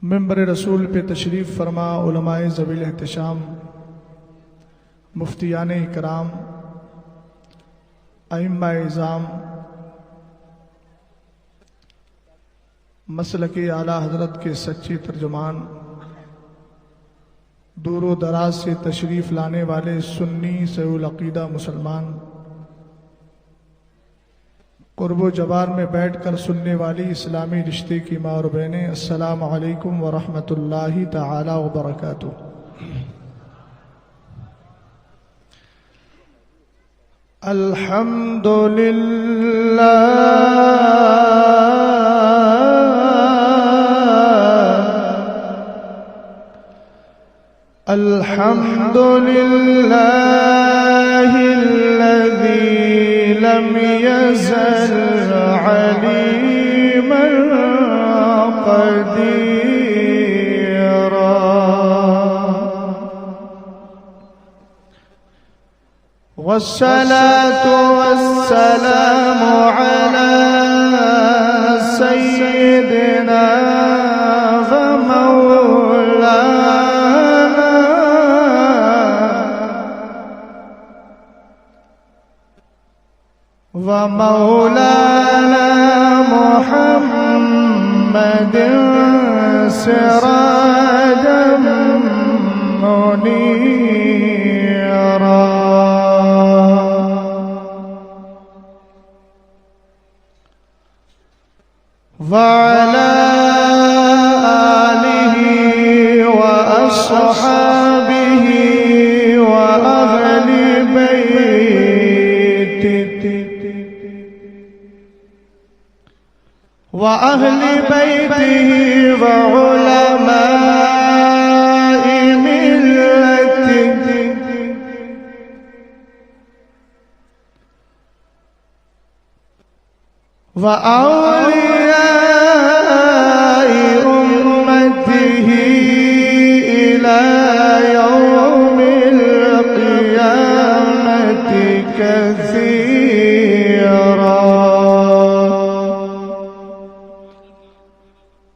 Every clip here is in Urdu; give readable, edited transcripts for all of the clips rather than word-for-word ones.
منبر رسول پہ تشریف فرما علماء ذوی احتشام، مفتیان اکرام، ائمہ اعظام، مسلک اعلیٰ حضرت کے سچے ترجمان، دور و دراز سے تشریف لانے والے سنی صحیح العقیدہ مسلمان، قرب و جوار میں بیٹھ کر سننے والی اسلامی رشتے کی ماں اور بہنیں، السلام علیکم ورحمۃ اللہ تعالی وبرکاتہ۔ الحمد للہ الحمد للہ الذی لم یزل علیما قدیرا، والصلاة والسلام علی سیدنا ومولانا محمد سراجا منيرا، وعلى آله وأصحابه وأهل بيته وعلماء ملته وأولياء أمته إلى يوم القيامة كثيرا،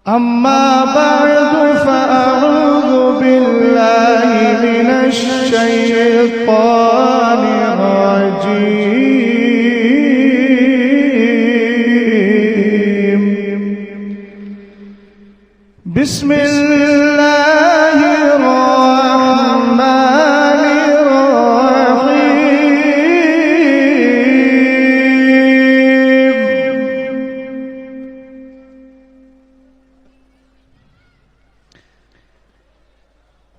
أما بعد فأعوذ بالله من الشيطان الرجيم، بسم الله الرحمن الرحيم،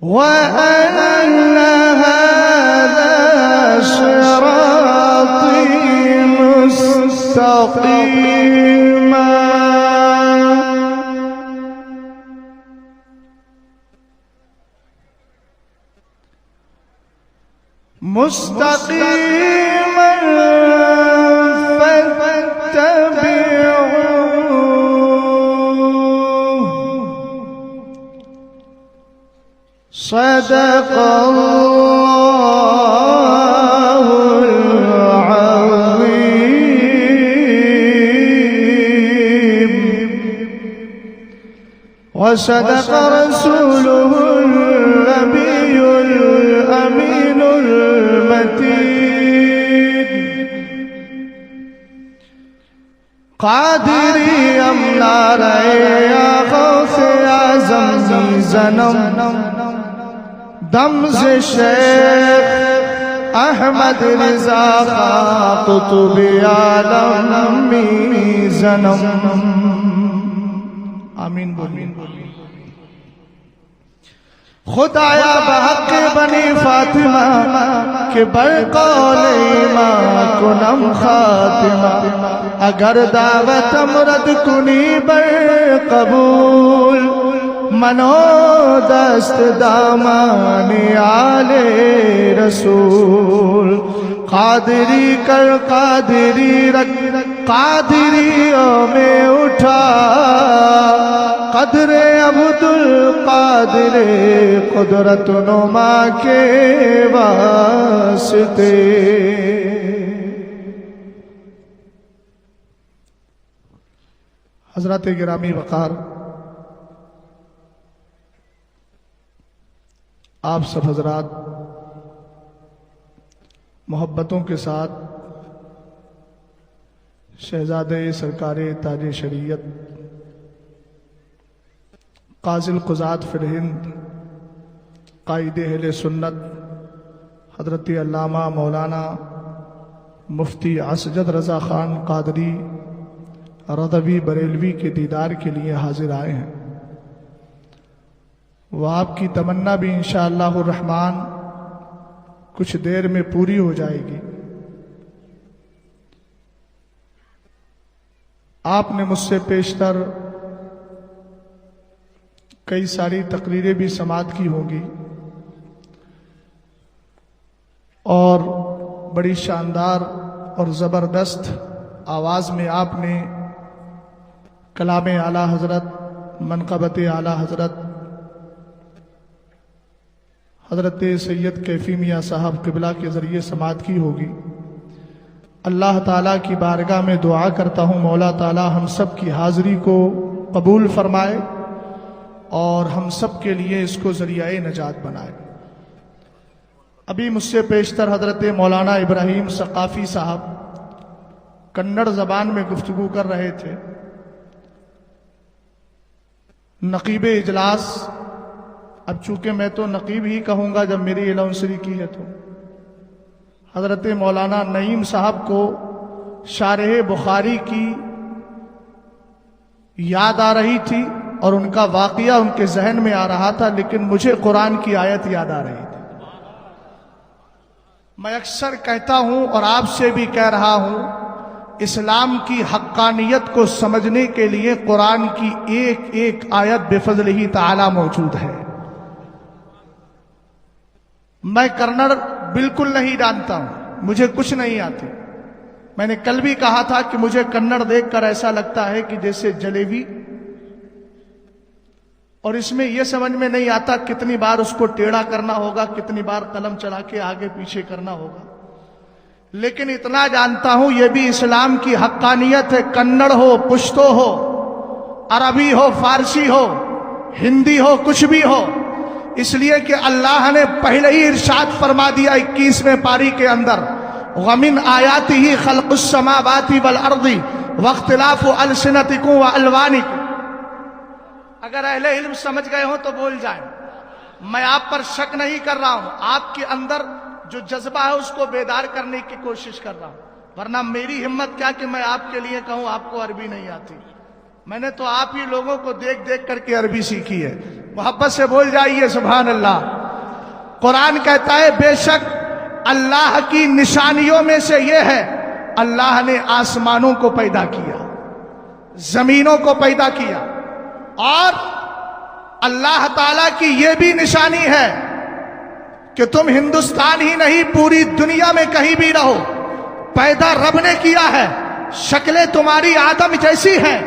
وأن هذا صراطي مستقيما فاتبعوه، صدق الله العظيم، وصدق رسوله النبي الأمين المتين، قادری امنار یا غوث اعظم زنم، دمز شیخ احمد رضا خان قطب عالم زنم، آمین بولین۔ خدایا بحق بنی فاطمہ کہ برقول ایمان کنم خاتمہ، اگر دعوت مرد کنی بر قبول، منو دست دامانی آل رسول، قادری کر قادری رکھ قادریوں میں اٹھا، قدر عبدالقادر قدرت نما کے واسطے۔ حضرات گرامی وقار، آپ سب حضرات محبتوں کے ساتھ شہزادے سرکار تاج شریعت قاضی القضات فی الہند قائد اہل سنت حضرت علامہ مولانا مفتی اسجد رضا خان قادری رضوی بریلوی کے دیدار کے لیے حاضر آئے ہیں۔ وہ آپ کی تمنا بھی انشاءاللہ الرحمن کچھ دیر میں پوری ہو جائے گی۔ آپ نے مجھ سے پیشتر کئی ساری تقریریں بھی سماعت کی ہوں گی اور بڑی شاندار اور زبردست آواز میں آپ نے کلام اعلیٰ حضرت، منقبت اعلیٰ حضرت حضرت سید کیفی میاں صاحب قبلہ کے ذریعے سماعت کی ہوگی۔ اللہ تعالیٰ کی بارگاہ میں دعا کرتا ہوں مولا تعالیٰ ہم سب کی حاضری کو قبول فرمائے اور ہم سب کے لیے اس کو ذریعہ نجات بنائے۔ ابھی مجھ سے پیشتر حضرت مولانا ابراہیم ثقافی صاحب کنڑ زبان میں گفتگو کر رہے تھے۔ نقیب اجلاس، اب چونکہ میں تو نقیب ہی کہوں گا جب میری الاؤنسری کی ہے، تو حضرت مولانا نعیم صاحب کو شارح بخاری کی یاد آ رہی تھی اور ان کا واقعہ ان کے ذہن میں آ رہا تھا، لیکن مجھے قرآن کی آیت یاد آ رہی تھی۔ میں اکثر کہتا ہوں اور آپ سے بھی کہہ رہا ہوں، اسلام کی حقانیت کو سمجھنے کے لیے قرآن کی ایک ایک آیت بفضلہ تعالی موجود ہے۔ میں کنڑ بالکل نہیں جانتا ہوں، مجھے کچھ نہیں آتی۔ میں نے کل بھی کہا تھا کہ مجھے کنڑ دیکھ کر ایسا لگتا ہے کہ جیسے جلیبی، اور اس میں یہ سمجھ میں نہیں آتا کتنی بار اس کو ٹیڑھا کرنا ہوگا، کتنی بار قلم چلا کے آگے پیچھے کرنا ہوگا، لیکن اتنا جانتا ہوں یہ بھی اسلام کی حقانیت ہے۔ کنڑ ہو، پشتو ہو، عربی ہو، فارسی ہو، ہندی ہو، کچھ بھی ہو، اس لیے کہ اللہ نے پہلے ہی ارشاد فرما دیا 21ویں پاری کے اندر، وَمِنْ آيَاتِهِ خَلْقُ السَّمَاوَاتِ وَالْأَرْضِ وَاخْتِلَافُ أَلْسِنَتِكُمْ وَأَلْوَانِكُمْ۔ اگر اہل علم سمجھ گئے ہوں تو بول جائیں، میں آپ پر شک نہیں کر رہا ہوں، آپ کے اندر جو جذبہ ہے اس کو بیدار کرنے کی کوشش کر رہا ہوں، ورنہ میری ہمت کیا کہ میں آپ کے لیے کہوں آپ کو عربی نہیں آتی۔ میں نے تو آپ ہی لوگوں کو دیکھ دیکھ کر کے عربی سیکھی ہے۔ محبت سے بول جائیے سبحان اللہ۔ قرآن کہتا ہے بے شک اللہ کی نشانیوں میں سے یہ ہے، اللہ نے آسمانوں کو پیدا کیا، زمینوں کو پیدا کیا، اور اللہ تعالیٰ کی یہ بھی نشانی ہے کہ تم ہندوستان ہی نہیں پوری دنیا میں کہیں بھی رہو، پیدا رب نے کیا ہے، شکلیں تمہاری آدم جیسی ہیں،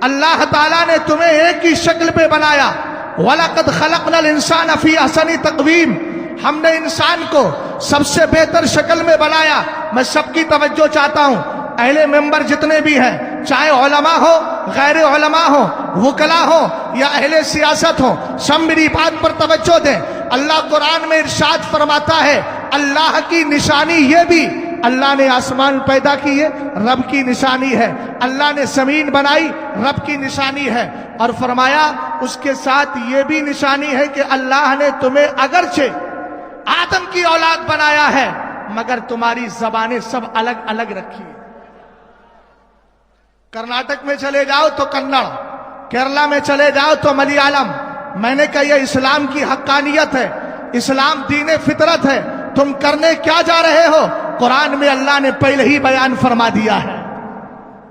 اللہ تعالیٰ نے تمہیں ایک ہی شکل پہ بنایا۔ وَلَقَدْ خَلَقْنَا الْإِنسَانَ فِي أَحْسَنِ تَقْوِيمٍ، ہم نے انسان کو سب سے بہتر شکل میں بنایا۔ میں سب کی توجہ چاہتا ہوں، اہل ممبر جتنے بھی ہیں، چاہے علماء ہو، غیر علماء ہو، وکلاء ہو یا اہل سیاست ہو، سب میری بات پر توجہ دیں۔ اللہ قرآن میں ارشاد فرماتا ہے اللہ کی نشانی یہ بھی، اللہ نے آسمان پیدا کیے، رب کی نشانی ہے، اللہ نے زمین بنائی، رب کی نشانی ہے، اور فرمایا اس کے ساتھ یہ بھی نشانی ہے کہ اللہ نے تمہیں اگرچہ آدم کی اولاد بنایا ہے مگر تمہاری زبانیں سب الگ الگ رکھی ہیں۔ کرناٹک میں چلے جاؤ تو کنڑ، کیرلا میں چلے جاؤ تو ملیالم۔ میں نے کہا یہ اسلام کی حقانیت ہے، اسلام دین فطرت ہے، تم کرنے کیا جا رہے ہو؟ قرآن میں اللہ نے پہلے ہی بیان فرما دیا ہے،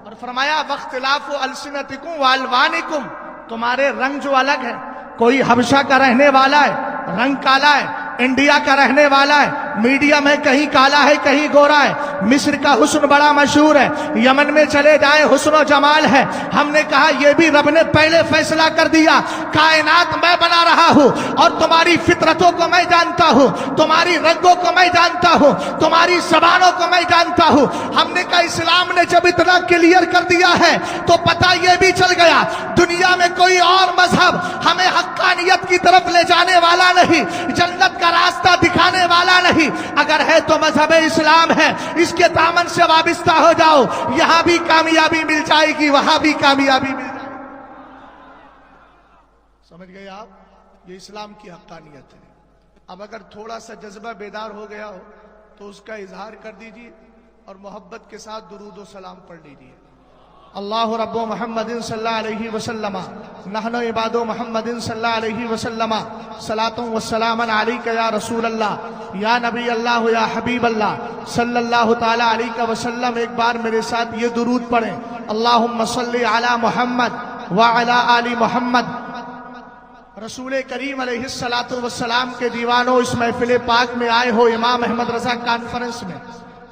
اور فرمایا وَاخْتِلَافُ أَلْسِنَتِكُمْ وَأَلْوَانِكُمْ، تمہارے رنگ جو الگ ہے، کوئی حبشہ کا رہنے والا ہے، رنگ کالا ہے، انڈیا کا رہنے والا ہے، میڈیم ہے، کہیں کالا ہے کہیں گورا ہے، مصر کا حسن بڑا مشہور ہے، یمن میں چلے جائیں حسن و جمال ہے۔ ہم نے کہا یہ بھی رب نے پہلے فیصلہ کر دیا، کائنات میں بنا رہا ہوں اور تمہاری فطرتوں کو میں جانتا ہوں، تمہاری رنگوں کو میں جانتا ہوں، تمہاری زبانوں کو میں جانتا ہوں۔ ہم نے کہا اسلام نے جب اتنا کلیئر کر دیا ہے تو پتہ یہ بھی چل گیا دنیا میں کوئی اور مذہب ہمیں حقانیت کی طرف لے جانے والا نہیں۔ مذہب اسلام ہے، اس کے دامن سے وابستہ ہو جاؤ، یہاں بھی کامیابی مل جائے گی، وہاں بھی کامیابی مل جائے گی۔ سمجھ گئے آپ؟ یہ اسلام کی حقانیت ہے۔ اب اگر تھوڑا سا جذبہ بیدار ہو گیا ہو تو اس کا اظہار کر دیجئے اور محبت کے ساتھ درود و سلام پڑھ لیجئے۔ اللہ رب محمد صلی اللہ علیہ وسلم نحن عباد محمد صلی اللہ علیہ وسلم صلاۃ و سلام علیک یا رسول اللہ یا نبی اللہ یا حبیب اللہ صلی اللہ تعالی علیہ وسلم۔ ایک بار میرے ساتھ یہ درود پڑھیں، اللہم صلی علی محمد وعلی آل محمد۔ رسول کریم علیہ السلام کے دیوانوں، اس محفل پاک میں آئے ہو، امام احمد رضا کانفرنس میں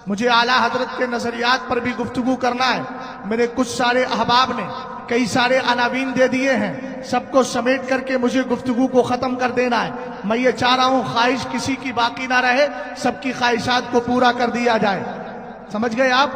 مجھے اعلیٰ حضرت کے نظریات پر بھی گفتگو کرنا ہے۔ میرے کچھ سارے احباب نے کئی سارے عناوین دے دیے ہیں، سب کو سمیٹ کر کے مجھے گفتگو کو ختم کر دینا ہے۔ میں یہ چاہ رہا ہوں خواہش کسی کی باقی نہ رہے، سب کی خواہشات کو پورا کر دیا جائے۔ سمجھ گئے آپ؟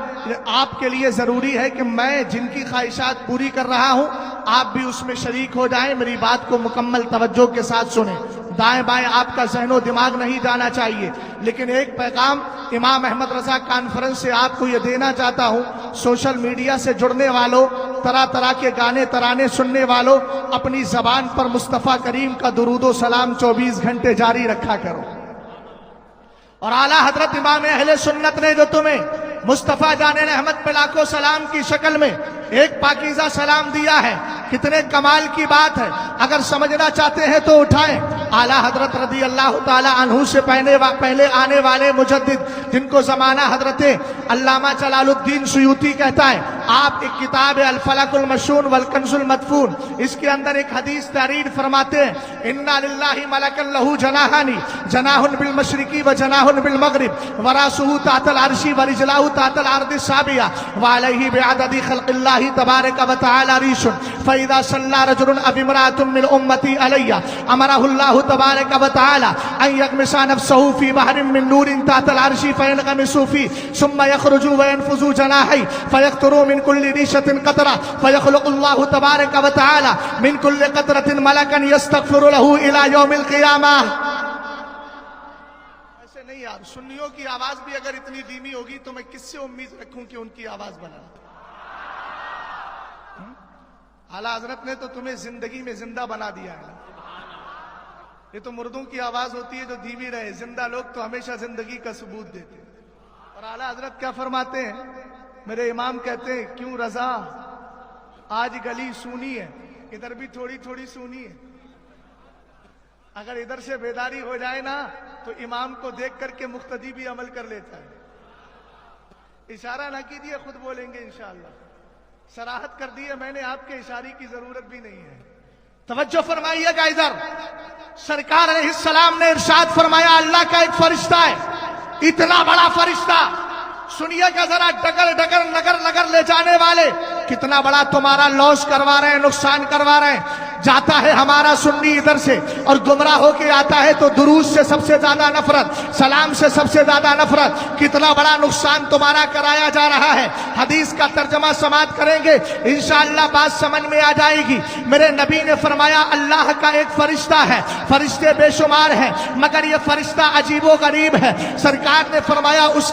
آپ کے لیے ضروری ہے کہ میں جن کی خواہشات پوری کر رہا ہوں آپ بھی اس میں شریک ہو جائیں، میری بات کو مکمل توجہ کے ساتھ سنیں۔ دائیں بائیں آپ کا ذہن و دماغ نہیں جانا چاہیے، لیکن ایک پیغام امام احمد رضا کانفرنس سے آپ کو یہ دینا چاہتا ہوں، سوشل میڈیا سے جڑنے والوں، طرح طرح کے گانے ترانے سننے والوں، اپنی زبان پر مصطفیٰ کریم کا درود و سلام 24 گھنٹے جاری رکھا کرو۔ اور اعلیٰ حضرت امام اہل سنت نے جو تمہیں مصطفیٰ جان رحمت پہ لاکھوں سلام کی شکل میں ایک پاکیزہ سلام دیا ہے، کتنے کمال کی بات ہے۔ اگر سمجھنا چاہتے ہیں تو اٹھائیں۔ اعلیٰ حضرت رضی اللہ تعالی عنہ سے پہلے آنے والے مجدد، جن کو زمانہ حضرت علامہ جلال الدین سیوطی کہتا ہے، آپ ایک کتاب الفلک المشون والکنز المدفون، اس کے اندر ایک حدیث تحریر فرماتے ہیں، انا للہ ملکا لہ جناحان، جناح بالمشرقی و جناح بالمغرب، وراسہ تحت العرش ورجلہ تحت الارض السابعہ، وعلیہ بعدد خلق اللہ تبارک و تعالی ریش، فاذا صلی رجل او امرأة من امتی علی امرہ اللہ تبارک و تعالی ان یغمس نفسہ فی بحر من نور تحت العرش فینغمسوا فیہ ثم یخرجوا وینفذوا جناحی فیقطروا من کل ریشۃ قطرہ فیخلق اللہ تبارک و تعالی من کل قطرۃ ملکا یستغفر لہ الی یوم القیامہ۔ ایسے نہیں یار، سنیوں کی آواز بھی اگر اتنی دھیمی ہوگی تو میں کس سے امید رکھوں کہ ان کی آواز بنا۔ اعلیٰ حضرت نے تو تمہیں زندگی میں زندہ بنا دیا ہے۔ یہ تو مردوں کی آواز ہوتی ہے جو دھیمی رہے، زندہ لوگ تو ہمیشہ زندگی کا ثبوت دیتے ہیں۔ اور اعلیٰ حضرت کیا فرماتے ہیں؟ میرے امام کہتے ہیں، کیوں رضا آج گلی سونی ہے، ادھر بھی تھوڑی تھوڑی سونی ہے۔ اگر ادھر سے بیداری ہو جائے نا تو امام کو دیکھ کر کے مقتدی بھی عمل کر لیتا ہے۔ اشارہ نہ کیجیے، خود بولیں گے انشاءاللہ۔ صراحت کر دی ہے میں نے، آپ کے اشارے کی ضرورت بھی نہیں ہے۔ توجہ فرمائیے گا ادھر، سرکار علیہ السلام نے ارشاد فرمایا، اللہ کا ایک فرشتہ ہے، اتنا بڑا فرشتہ، سنیے گا ذرا، ڈگر ڈگر نگر نگر لے جانے والے، کتنا بڑا تمہارا لاس کروا رہے ہیں، نقصان کروا رہے ہیں۔ جاتا ہے ہمارا سنی ادھر سے اور گمراہ ہو کے آتا ہے تو درود سے سب سے زیادہ نفرت، سلام سے سب سے زیادہ نفرت، کتنا بڑا نقصان تمہارا کرایا جا رہا ہے۔ حدیث کا ترجمہ سماعت کریں گے انشاءاللہ بات سمجھ میں آ جائے گی۔ میرے نبی نے فرمایا، اللہ کا ایک فرشتہ ہے، فرشتے بے شمار ہیں مگر یہ فرشتہ عجیب و غریب ہے۔ سرکار نے فرمایا اس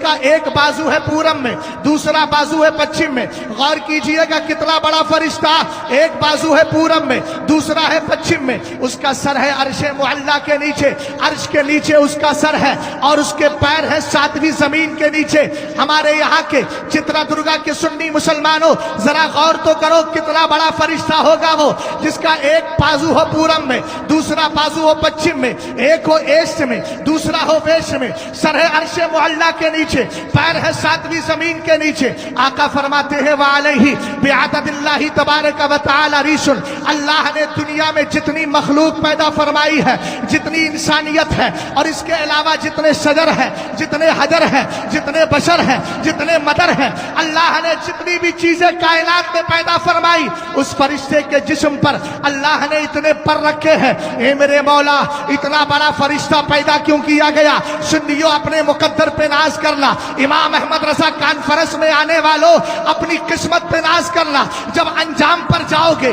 کا ایک بازو ہے پورب میں، دوسرا بازو ہے پچھم میں۔ غور کیجئے گا کتنا بڑا فرشتہ، ایک بازو ہے پورب میں، دوسرا ہے پچھم میں، اس کا سر ہے عرش معلیٰ کے نیچے، عرش کے نیچے اس کا سر ہے اور اس کے پیر ہے 7ویں زمین کے نیچے۔ ہمارے یہاں کے چترا درگا کے سنی مسلمانوں ذرا غور تو کرو، کتنا بڑا فرشتہ ہوگا وہ، جس کا ایک بازو ہو پورب میں، دوسرا بازو ہو پچھم میں، ایک ہو ایسٹ میں، دوسرا ہو ویسٹ میں، سر ہے عرش معلیٰ کے نیچے، پیر ہے 7ویں زمین کے نیچے۔ آقا فرماتے ہیں، وعلیہ بعدد اللہ تبارک و تعالی، اللہ نے دنیا میں جتنی مخلوق پیدا فرمائی ہے، جتنی انسانیت ہے اور اس کے علاوہ جتنے شجر ہیں، جتنے حجر ہیں، جتنے بشر ہیں، جتنے مدر ہیں، اللہ نے جتنی بھی چیزیں کائنات میں پیدا فرمائی، اس فرشتے کے جسم پر اللہ نے اتنے پر رکھے ہیں۔ اے میرے مولا، اتنا بڑا فرشتہ پیدا کیوں کیا گیا؟ سنیو، اپنے مقدر پہ ناز کرنا، امام احمد رضا کانفرنس میں آنے والوں اپنی قسمت پہ ناز کرنا، جب انجام پر جاؤ گے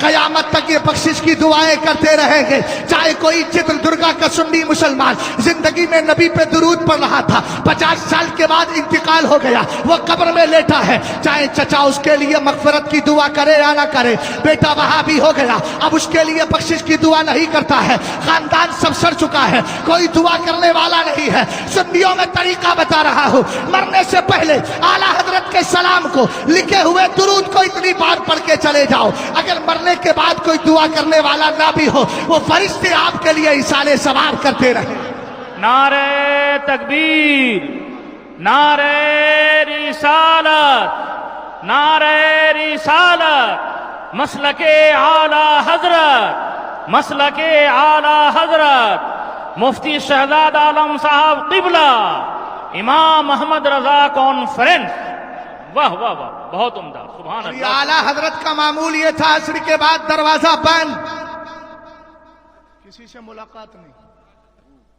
قیامت تک یہ بخشش کی دعائیں کرتے رہیں گے. چاہے کوئی چتر درگا کا سنی مسلمان زندگی میں نبی پہ درود پڑھ رہا تھا, 50 سال کے بعد انتقال ہو گیا, وہ قبر میں لیٹا ہے, چاہے چچا اس کے لیے مغفرت کی دعا کرے یا نہ کرے, بیٹا وہاں بھی ہو گیا اب اس کے لیے بخشش کی دعا نہیں کرتا ہے, خاندان سب سڑ چکا ہے, کوئی دعا کرنے والا نہیں ہے. سنیوں میں طریقہ بتا رہا ہوں, مرنے سے پہلے اعلیٰ حضرت کے سلام کو لکھے ہوئے درود کو اتنی بار پڑھ کے چلے جاؤ, اگر مرنے کے بعد کوئی دعا کرنے والا نہ بھی ہو وہ فرشتے آپ کے لیے ایصال ثواب کرتے رہے. نعرہ تکبیر, نعرہ رسالت, نعرہ رسالت, مسلک اعلی حضرت, مسلک اعلی حضرت مفتی شہزاد عالم صاحب قبلہ, امام محمد رضا کانفرنس. واہ واہ واہ, بہت عمدہ, سبحان یہ اللہ. اعلیٰ حضرت کا معمول یہ تھا, عصر کے بعد دروازہ بند, کسی سے ملاقات نہیں,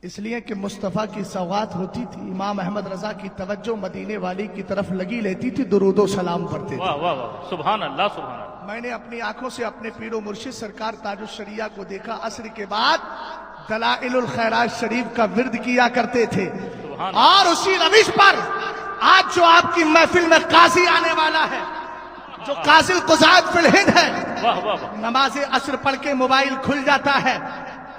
اس لیے کہ مصطفیٰ کی سوغات ہوتی تھی. امام احمد رضا کی توجہ مدینے والی کی طرف لگی لیتی تھی, درود و سلام پڑھتے تھے. واہ واہ واہ, سبحان اللہ, سبحان اللہ. میں نے اپنی آنکھوں سے اپنے پیر و مرشد سرکار تاج الشریعہ کو دیکھا, عصر کے بعد دلائل الخیرات شریف کا ورد کیا کرتے تھے, اور اسی روش پر آج جو آپ کی محفل میں قاضی آنے والا ہے, جو قاضی القضات فی الہند ہے, واہ واہ واہ, نماز عصر پڑھ کے موبائل کھل جاتا ہے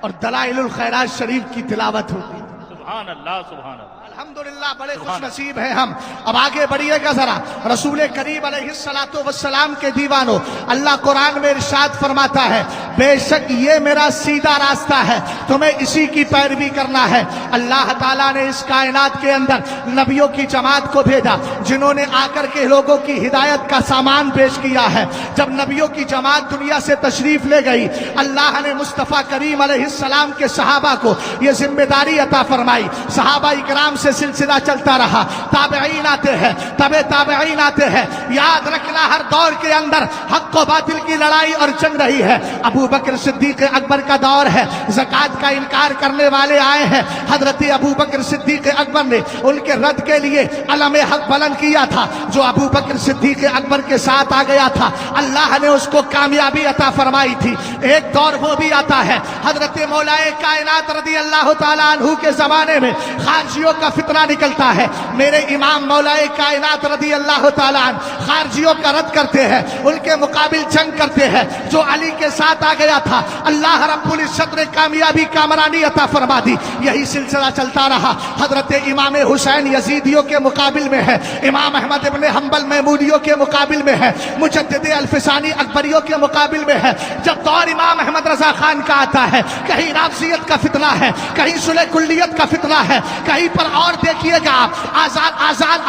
اور دلائل الخیرات شریف کی تلاوت ہوتی ہے. سبحان اللہ, سبحان اللہ. الحمدللہ بڑے خوش نصیب ہیں ہم. اب آگے بڑھیے گا ذرا, رسول کریم علیہ الصلوۃ والسلام کے دیوانوں, اللہ قرآن میں ارشاد فرماتا ہے, بے شک یہ میرا سیدھا راستہ ہے, تمہیں اسی کی پیروی کرنا ہے. اللہ تعالیٰ نے اس کائنات کے اندر نبیوں کی جماعت کو بھیجا جنہوں نے آ کر کے لوگوں کی ہدایت کا سامان پیش کیا ہے. جب نبیوں کی جماعت دنیا سے تشریف لے گئی, اللہ نے مصطفیٰ کریم علیہ السلام کے صحابہ کو یہ ذمہ داری عطا فرمائی. صحابہ اکرام سے سلسلہ چلتا رہا, تابعین آتے ہیں, تابعین آتے ہیں. یاد رکھنا ہر دور کے اندر حق و باطل کی لڑائی اور جنگ رہی ہے. ابو بکر صدیق اکبر کا دور ہے, زکوٰۃ کا انکار کرنے والے آئے ہیں, حضرت ابو بکر صدیق اکبر نے ان کے رد کے لیے علم حق بلند کیا تھا. جو ابو بکر صدیق اکبر کے ساتھ آ گیا تھا, اللہ نے اس کو کامیابی عطا فرمائی تھی. ایک دور وہ بھی آتا ہے, حضرت مولائے کائنات رضی اللہ تعالیٰ عنہ کے زمانے میں خارجیوں کا فتنہ نکلتا ہے. میرے امام مولائے کائنات رضی اللہ تعالیٰ عنہ خارجیوں کا رد کرتے ہیں, ان کے مقابل جنگ کرتے ہیں. جو علی کے ساتھ آ گیا تھا, اللہ رب العزت نے کامیابی کامرانی عطا فرما دی. یہی سلسلہ چلتا رہا. حضرت امام حسین یزیدیوں کے مقابل میں ہے, امام احمد ابن حنبل میمونیوں کے مقابل میں ہے, مجدد الفسانی اکبریوں کے مقابل میں ہے. جب دور امام احمد رضا خان کا آتا ہے, کہیں رافضیت کا فتنہ ہے, کہیں صلح کلیت کا فتنہ ہے, کہیں پر اور دیکھیے گا آپ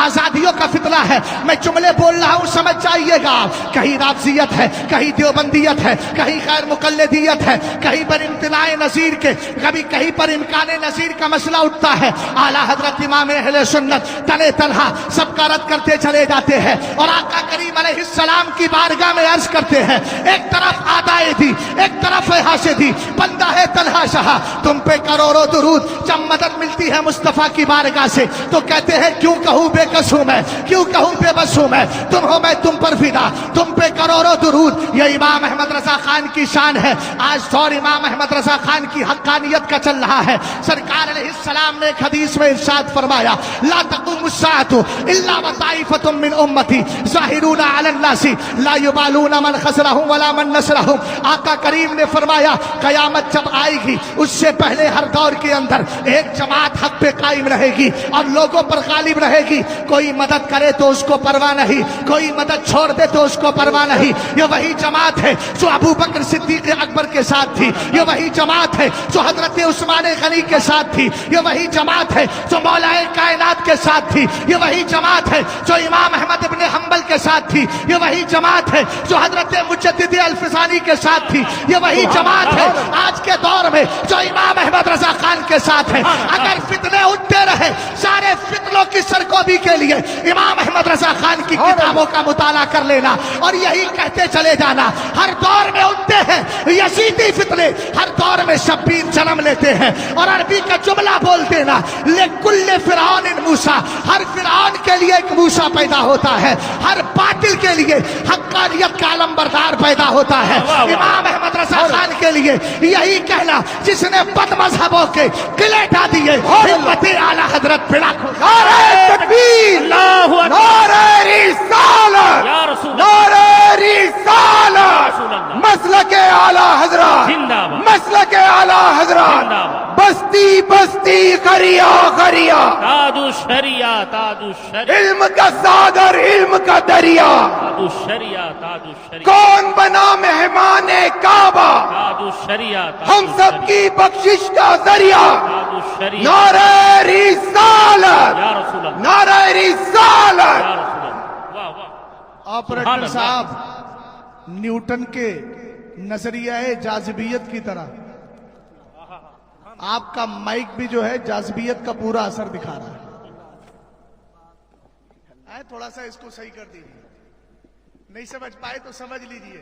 آزادیوں کا فتنہ ہے. میں جملے بول رہا ہوں, سمجھ جائیے گا آپ. کہیں رافضیت ہے, کہیں دیوبندیت ہے, کہیں غیر مقلدیت ہے, کہیں پر امتناع نظیر کے, کہیں پر امکان نظیر کا مسئلہ اٹھتا ہے. اعلیٰ حضرت امام اہل سنت تنے تنہا سب کا رد کرتے چلے جاتے ہیں, اور آقا کریم علیہ السلام کی بارگاہ میں عرض کرتے ہیں, ایک طرف آدائے دی, ایک طرف حاسدی, بندہ ہے تنہا شہا, تم پہ کروڑوں درود. جب مدد ملتی ہے مصطفیٰ کی بارگاہ سے تو کہتے ہیں کیوں کہوں بے کس ہوں میں, کیوں کہوں بے بس ہوں میں, تم ہو میں تم پر فدا, تم پہ کروڑوں درود. یہ امام احمد رضا خان کی شان ہے. آج دور امام احمد رضا خان کی حقانیت کا چل رہا ہے. سرکار علیہ السلام نے ایک حدیث میں ارشاد فرمایا, لا تقوم الساعة الا وطائفة من امتی ظاہرون علی الناس لا یبالون من خسرهم ولا من نصرهم. آقا کریم نے فرمایا قیامت جب آئے گی اس سے پہلے ہر دور کے اندر ایک جماعت حق پہ قائم رہے گی اور لوگوں پر غالب رہے گی. کوئی مدد کرے تو اس کو پرواہ نہیں, کوئی مدد چھوڑ دے تو اس کو پرواہ نہیں. یہ وہی جماعت ہے جو ابو بکر صدیق اکبر کے ساتھ تھی, یہ وہی جماعت ہے جو حضرت عثمان غنی کے ساتھ تھی, یہ وہی جماعت ہے جو مولائے کائنات کے ساتھ تھی, یہ وہی جماعت ہے جو امام احمد ابن حنبل کے ساتھ تھی, یہ وہی جماعت ہے جو حضرت مجدد الفسانی کے ساتھ تھی, یہ وہی جماعت ہے آج کے دور میں جو امام احمد رضا خان کے ساتھ ہے. اگر فتنے اٹھتے رہے, سارے فتنوں کی سرکوبی کے لیے امام احمد رضا خان کی کتابوں کا مطالعہ کر لینا اور یہی کہتے چلے جانا. ہر دور میں اٹھتے ہیں یزیدی فتنے, ہر دور میں شبیر جنم لیتے ہیں, اور عربی کا جملہ بول دینا, لکل فرعون موسیٰ, ہر فرعون کے لیے ایک موسیٰ پیدا ہوتا ہے, ہر باطل کے لیے حقانیت کا علم بردار پیدا ہوتا ہے. امام احمد رضا خان کے لیے یہی کہنا جس نے بد مذہبوں کے قلعے ڈھا دیے ہمت اعلی حضرت پھڑا کھو. نعرہ تکبیر، اللہ اکبر. نعرہ رسالت، یا رسول اللہ. نعرہ رسالت، رسول اللہ. مسلک اعلی حضرات، زندہ باد. مسلک اعلی حضرات، زندہ باد. بستی بستی قریہ قریہ، تاج الشریعہ تاج الشریعہ علم کا ساگر علم کا دریا، تاج الشریعہ تاج الشریعہ کون بنا مہمان کعبہ، تاج الشریعہ ہم سب کی بخشش کا ذریعہ. تاج الشریعہ. نعرہ رسالت، یا رسول اللہ. نعرہ رسالت. یا رسول اللہ. واہ واہ. آپریٹر سبحان اللہ. صاحب نیوٹن کے نظریہ جاذبیت کی طرح آپ کا مائک بھی جو ہے جاذبیت کا پورا اثر دکھا رہا ہے. تھوڑا سا اس کو صحیح کر دیجیے. نہیں سمجھ پائے تو سمجھ لیجیے.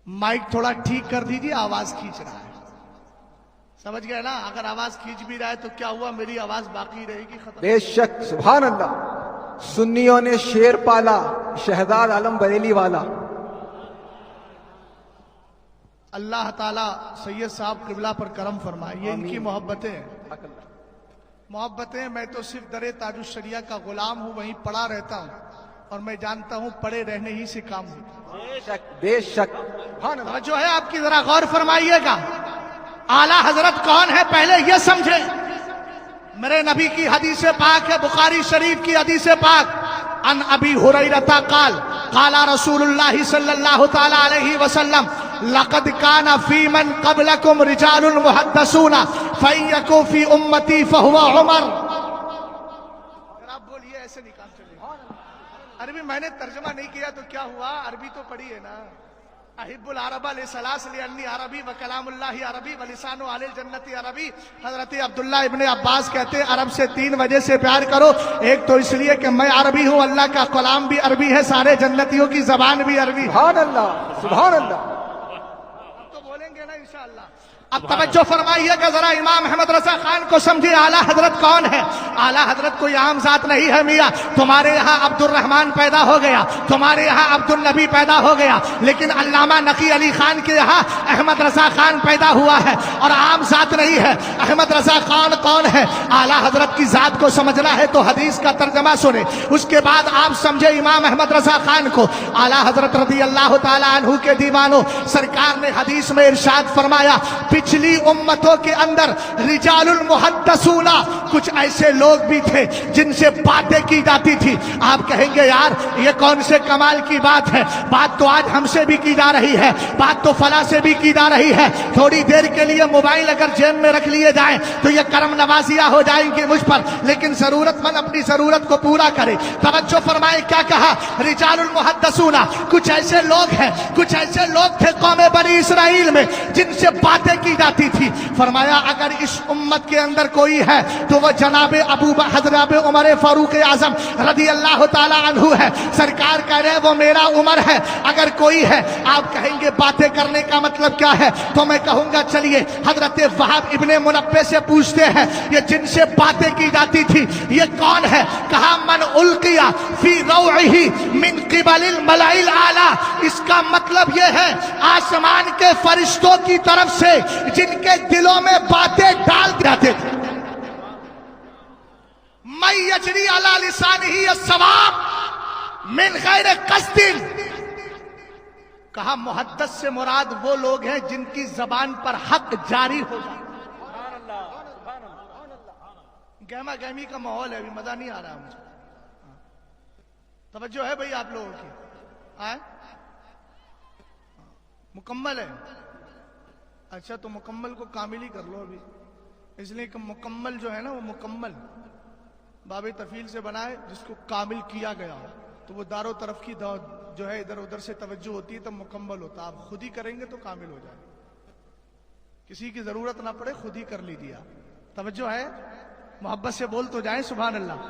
مائک تھوڑا ٹھیک کر دیجیے، آواز کھینچ رہا ہے. سمجھ گئے نا؟ اگر آواز کھینچ بھی رہا ہے تو کیا ہوا، میری آواز باقی رہے گی، ختم. بے شک سبحان اللہ. سنیوں نے شیر پالا، شہزاد عالم بریلی والا. اللہ تعالیٰ سید صاحب قبلہ پر کرم فرمائے. یہ ان کی محبتیں ہیں. محبتیں. میں تو صرف در تاج الشریعہ کا غلام ہوں، وہیں پڑا رہتا ہوں، اور میں جانتا ہوں پڑے رہنے ہی سے کام ہوتا ہے. بے شک بے شک سبحان اللہ. جو ہے آپ کی ذرا غور فرمائیے گا. اعلیٰ حضرت کون ہے پہلے یہ سمجھیں. میرے نبی کی حدیث پاک ہے، بخاری شریف کی حدیث پاک. ان ابی ہریرہ قال قال رسول اللہ صلی اللہ تعالی علیہ وسلم لقد كان في من قبلكم رجال محدثون فإن يكن في امتی فهو عمر. اگر آپ بولیے ایسے نہیں کام چلے گا. عربی میں نے ترجمہ نہیں کیا تو کیا ہوا، عربی تو پڑھی ہے نا. احب العرب لثلاث لانی عربی و کلام اللہ عربی و لسان اہل الجنت عربی. حضرت عبداللہ ابن عباس کہتے ہیں عرب سے 3 وجہ سے پیار کرو. ایک تو اس لیے کہ میں عربی ہوں، اللہ کا کلام بھی عربی ہے، سارے جنتیوں کی زبان بھی عربی ہے. سبحان اللہ سبحان اللہ. تو بولیں گے نا انشاءاللہ. اب توجہ فرمائیے کہ ذرا امام احمد رضا خان کو سمجھے. اعلیٰ حضرت کون ہے؟ اعلیٰ حضرت کوئی عام ذات نہیں ہے میاں. تمہارے یہاں عبد الرحمن پیدا ہو گیا، تمہارے یہاں عبد النبی پیدا ہو گیا، لیکن علامہ نقی علی خان کے یہاں احمد رضا خان پیدا ہوا ہے، اور عام ذات نہیں ہے. احمد رضا خان کون ہے؟ اعلیٰ حضرت کی ذات کو سمجھنا ہے تو حدیث کا ترجمہ سنیں، اس کے بعد آپ سمجھے امام احمد رضا خان کو. اعلیٰ حضرت رضی اللہ تعالیٰ عنہ کے دیوانوں، سرکار نے حدیث میں ارشاد فرمایا پچھلی امتوں کے اندر رجال المحدثون، کچھ ایسے لوگ بھی تھے جن سے باتیں کی جاتی تھی. آپ کہیں گے یار یہ کون سے کمال کی بات ہے، بات تو آج ہم سے بھی کی جا رہی ہے، بات تو فلاں سے بھی کی جا رہی ہے. تھوڑی دیر کے لیے موبائل اگر جیب میں رکھ لیے جائیں تو یہ کرم نوازیاں ہو جائیں گی مجھ پر، لیکن ضرورت مند اپنی ضرورت کو پورا کرے. توجہ فرمائے کیا کہا؟ رجال المحدثون، کچھ ایسے لوگ ہیں، کچھ ایسے لوگ تھے قوم بنی اسرائیل میں جن سے باتیں کی جاتی تھی. فرمایا اگر اس امت کے اندر کوئی ہے تو وہ جناب حضرت عمر فاروق اعظم رضی اللہ تعالی عنہ ہے. سرکار کہہ رہے وہ میرا عمر ہے. اگر کوئی ہے، آپ کہیں گے باتیں کرنے کا مطلب کیا ہے؟ تو میں کہوں گا چلیے حضرت وہب ابن منبہ سے پوچھتے ہیں یہ جن سے باتیں کی جاتی تھی یہ کون ہے؟ کہا من القیا فی روعہ من قبل الملأ الاعلی. اس کا مطلب یہ ہے آسمان کے فرشتوں کی طرف سے جن کے دلوں میں باتیں ڈال جاتے تھے. من یجری علی لسانہ الصواب من غیر قصد. کہا محدث سے مراد وہ لوگ ہیں جن کی زبان پر حق جاری ہو جائے. گہما گہمی کا ماحول ہے، ابھی مزہ نہیں آ رہا مجھے. توجہ ہے بھائی آپ لوگوں کی؟ آئے مکمل ہے. اچھا تو مکمل کو کامل ہی کر لو ابھی، اس لیے کہ مکمل جو ہے نا وہ مکمل باب تفیل سے بنائے جس کو کامل کیا گیا ہو تو وہ داروں طرف کی جو ہے ادھر ادھر سے توجہ ہوتی ہے تب مکمل ہوتا. آپ خود ہی کریں گے تو کامل ہو جائے، کسی کی ضرورت نہ پڑے، خود ہی کر لیجیے آپ. توجہ ہے؟ محبت سے بول تو جائیں سبحان اللہ.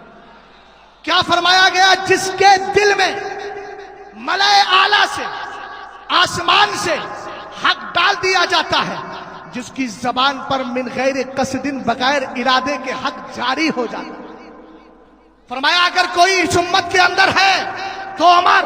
کیا فرمایا گیا؟ جس کے دل میں ملائے اعلیٰ سے آسمان سے حق ڈال دیا جاتا ہے، جس کی زبان پر من غیر قصد بغیر ارادے کے حق جاری ہو جاتا ہے. فرمایا اگر کوئی اس امت کے اندر ہے تو عمر.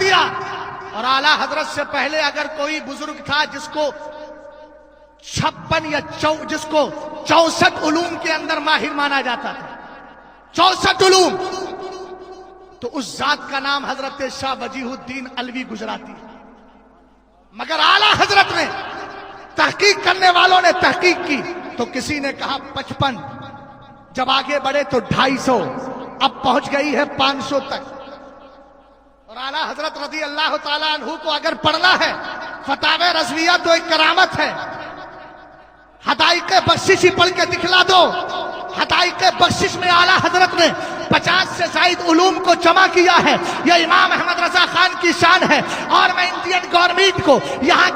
دیا. اور اعلیٰ حضرت سے پہلے اگر کوئی بزرگ تھا جس کو 56 یا جس کو 64 علوم کے اندر ماہر مانا جاتا تھا، 64 علوم، تو اس ذات کا نام حضرت شاہ وجیہ الدین علوی گجراتی ہے. مگر اعلیٰ حضرت نے تحقیق کرنے والوں نے تحقیق کی تو کسی نے کہا 55، جب آگے بڑھے تو 250، اب پہنچ گئی ہے 500 تک. اور اعلیٰ حضرت رضی اللہ تعالیٰ عنہ کو اگر پڑھنا ہے فتاوی رضویہ تو ایک کرامت ہے. حدائق بخشش ہی پڑھ کے دکھلا دو. حدائق بخشش میں اعلیٰ حضرت نے 50 سے زائد علوم کو جمع کیا ہے. یہ امام احمد رضا خان کی شان ہے. اور میں انڈین گورنمنٹ کو یہاں